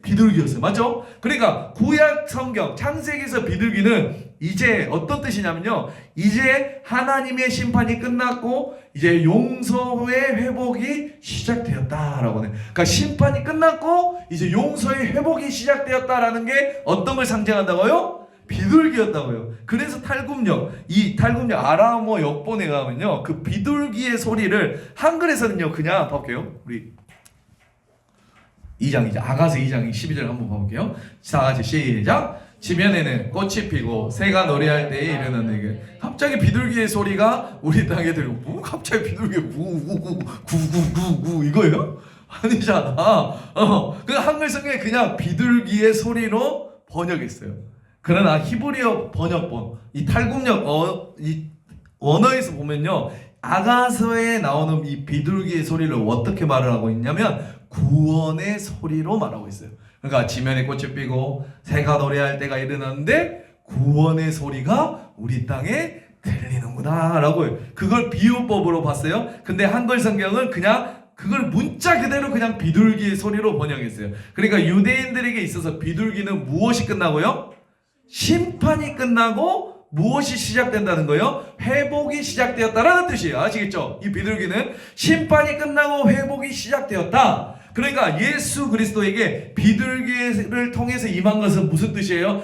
비둘기였어요. 맞죠? 그러니까 구약 성경 창세기에서 비둘기는 이제 어떤 뜻이냐면요, 이제 하나님의 심판이 끝났고 이제 용서의 회복이 시작되었다라고 하네. 그러니까 심판이 끝났고 이제 용서의 회복이 시작되었다라는 게 어떤 걸 상징한다고요? 비둘기였다고요. 그래서 이 탈굽력 아람어 역본에 가면요, 그 비둘기의 소리를 한글에서는요, 그냥 볼게요. 우리 2장 이제 아가서 2장 12절 한번 봐볼게요. 다 같이 시작. 지면에는 꽃이 피고 새가 노래할 때에 이르는데 갑자기 비둘기의 소리가 우리 땅에 들고 뭐 갑자기 비둘기 구구구구 이거예요? 아니잖아. 그 한글 성경에 그냥 비둘기의 소리로 번역했어요. 그러나 히브리어 번역본 이 탈국력 이 원어에서 보면요, 아가서에 나오는 이 비둘기의 소리를 어떻게 말을 하고 있냐면 구원의 소리로 말하고 있어요. 그러니까 지면에 꽃이 피고 새가 노래할 때가 이르는데 구원의 소리가 우리 땅에 들리는구나 라고 해요. 그걸 비유법으로 봤어요. 근데 한글 성경은 그냥 그걸 문자 그대로 그냥 비둘기의 소리로 번역했어요. 그러니까 유대인들에게 있어서 비둘기는 무엇이 끝나고요? 심판이 끝나고 무엇이 시작된다는 거예요? 회복이 시작되었다라는 뜻이에요. 아시겠죠? 이 비둘기는 심판이 끝나고 회복이 시작되었다. 그러니까 예수 그리스도에게 비둘기를 통해서 임한 것은 무슨 뜻이에요?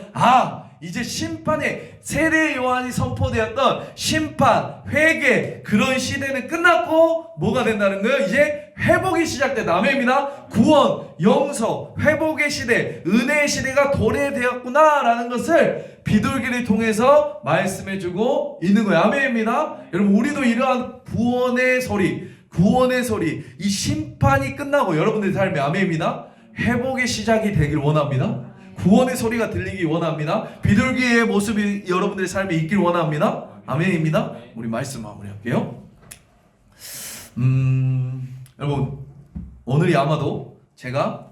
이제 심판의 세례 요한이 선포되었던 심판, 회개 그런 시대는 끝났고 뭐가 된다는 거예요? 이제 회복이 시작된다. 아멘입니다. 구원, 용서, 회복의 시대, 은혜의 시대가 도래되었구나 라는 것을 비둘기를 통해서 말씀해주고 있는 거예요. 아멘입니다. 여러분, 우리도 이러한 구원의 소리, 이 심판이 끝나고 여러분들의 삶에 아멘입니다. 회복의 시작이 되길 원합니다. 구원의 소리가 들리기 원합니다. 비둘기의 모습이 여러분들의 삶에 있길 원합니다. 아멘입니다. 우리 말씀 마무리할게요. 여러분, 오늘이 아마도 제가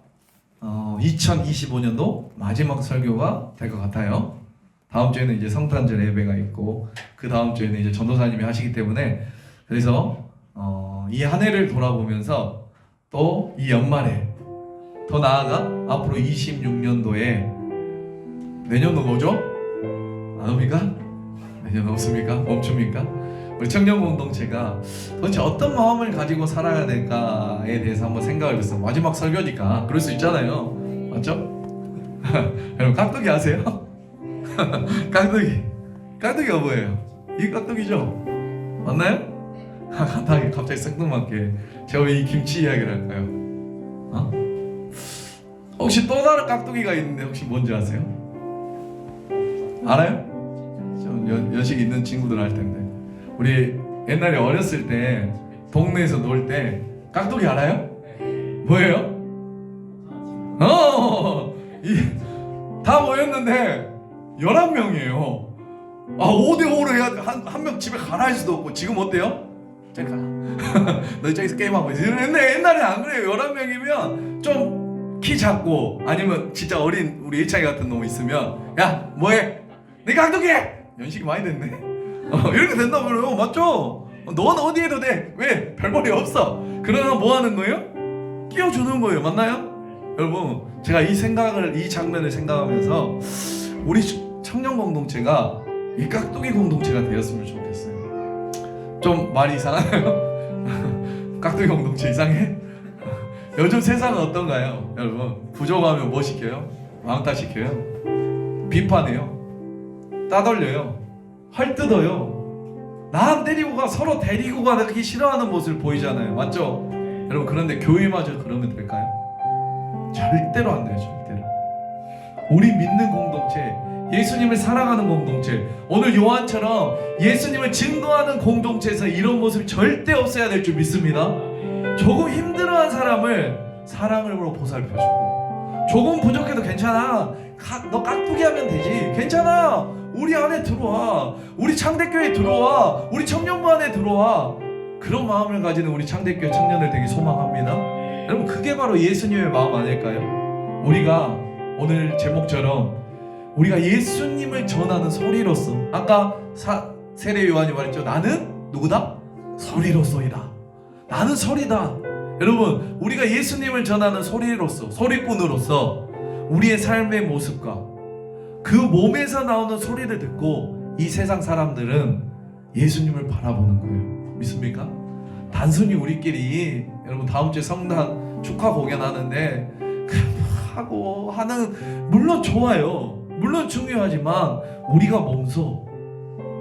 2025년도 마지막 설교가 될 것 같아요. 다음 주에는 이제 성탄절 예배가 있고 그 다음 주에는 이제 전도사님이 하시기 때문에 그래서 이 한 해를 돌아보면서 또 이 연말에 더 나아가 앞으로 26년도에 내년도 오죠? 안 옵니까? 내년 없습니까? 멈춥니까? 우리 청년 공동체가 도대체 어떤 마음을 가지고 살아야 될까에 대해서 한번 생각을 해봤어요. 마지막 설교니까 그럴 수 있잖아요. 맞죠? 여러분 깍두기 아세요? 깍두기가 뭐예요? 이 깍두기죠? 맞나요? 갑자기 생뚱맞게 제가 왜 이 김치 이야기를 할까요? 혹시 또 다른 깍두기가 있는데 혹시 뭔지 아세요? 알아요? 좀 연식 있는 친구들 할 텐데 우리 옛날에 어렸을 때 동네에서 놀 때 깍두기 알아요? 뭐예요? 다 모였는데 11명이에요 5대5로 해야 한 명 집에 가라 할 수도 없고 지금 어때요? 저기 가라 너 저기서 게임하고 있어. 옛날에 안 그래요. 11명이면 좀 키 작고 아니면 진짜 어린 우리 일창이 같은 놈 있으면 야 뭐해? 내 깍두기 해! 연식이 많이 됐네. 이렇게 된다고 그래요. 맞죠? 넌 어디 해도 돼. 왜? 별볼이 없어. 그러면 뭐 하는 거예요? 끼워주는 거예요. 맞나요? 여러분 제가 이 장면을 생각하면서 우리 청년 공동체가 이 깍두기 공동체가 되었으면 좋겠어요. 좀 말이 이상하나요? 깍두기 공동체 이상해? 요즘 세상은 어떤가요? 여러분 부족하면 뭐 시켜요? 왕따 시켜요? 비판해요? 따돌려요? 헐뜯어요? 남 데리고 가 서로 데리고 가기 싫어하는 모습을 보이잖아요. 맞죠? 여러분 그런데 교회마저 그러면 될까요? 절대로 안 돼요. 절대로. 우리 믿는 공동체, 예수님을 사랑하는 공동체, 오늘 요한처럼 예수님을 증거하는 공동체에서 이런 모습이 절대 없어야 될 줄 믿습니다. 조금 힘들어한 사람을 사랑으로 보살펴주고 조금 부족해도 괜찮아. 너 깍두기 하면 되지. 괜찮아. 우리 안에 들어와. 우리 창대교회에 들어와. 우리 청년부 안에 들어와. 그런 마음을 가지는 우리 창대교회 청년을 되게 소망합니다. 여러분 그게 바로 예수님의 마음 아닐까요? 우리가 오늘 제목처럼 우리가 예수님을 전하는 소리로서 아까 세례 요한이 말했죠. 나는 누구다? 소리로서이다. 나는 소리다. 여러분 우리가 예수님을 전하는 소리로서 소리꾼으로서 우리의 삶의 모습과 그 몸에서 나오는 소리를 듣고 이 세상 사람들은 예수님을 바라보는 거예요. 믿습니까? 단순히 우리끼리 여러분 다음 주에 성당 축하 공연하는데 하고 하는 물론 좋아요. 물론 중요하지만 우리가 몸소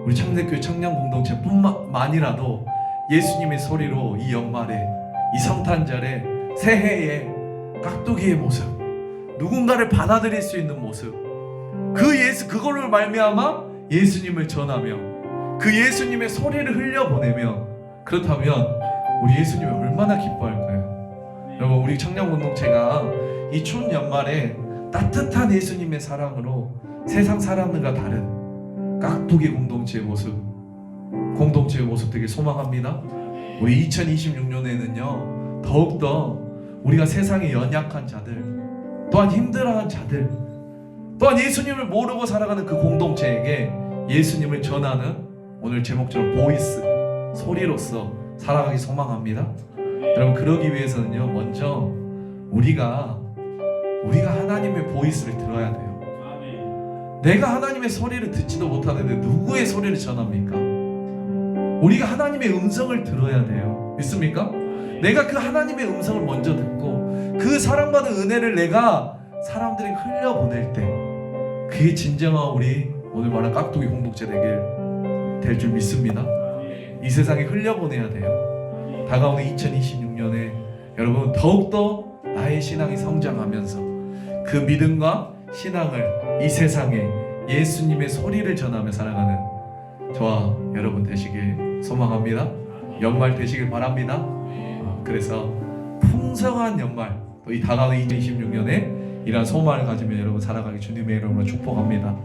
우리 창대교회 청년 공동체뿐만이라도 예수님의 소리로 이 연말에 이 성탄절에 새해에 깍두기의 모습, 누군가를 받아들일 수 있는 모습, 그걸로 말미암아 예수님을 전하며 그 예수님의 소리를 흘려보내며, 그렇다면 우리 예수님이 얼마나 기뻐할까요? 여러분, 우리 청년 공동체가 이 추운 연말에 따뜻한 예수님의 사랑으로 세상 사람들과 다른 깍두기 공동체의 모습 되게 소망합니다. 우리 2026년에는요 더욱더 우리가 세상의 연약한 자들, 또한 힘들어하는 자들, 또한 예수님을 모르고 살아가는 그 공동체에게 예수님을 전하는, 오늘 제목처럼 보이스, 소리로서 살아가기 소망합니다. 여러분, 그러기 위해서는요 먼저 우리가 하나님의 보이스를 들어야 돼요. 내가 하나님의 소리를 듣지도 못하는데 누구의 소리를 전합니까? 우리가 하나님의 음성을 들어야 돼요. 믿습니까? 내가 그 하나님의 음성을 먼저 듣고 그 사랑받은 은혜를 내가 사람들에게 흘려보낼 때, 그게 진정한 우리 오늘 말한 깍두기 공동체 될 줄 믿습니다. 이 세상에 흘려보내야 돼요. 다가오는 2026년에 여러분 더욱더 나의 신앙이 성장하면서 그 믿음과 신앙을 이 세상에 예수님의 소리를 전하며 살아가는 저와 여러분 되시길 소망합니다. 연말 되시길 바랍니다. 그래서 풍성한 연말, 또 이 다가오는 2026년에 이러한 소망을 가지며 여러분 살아가기 주님의 이름으로 축복합니다.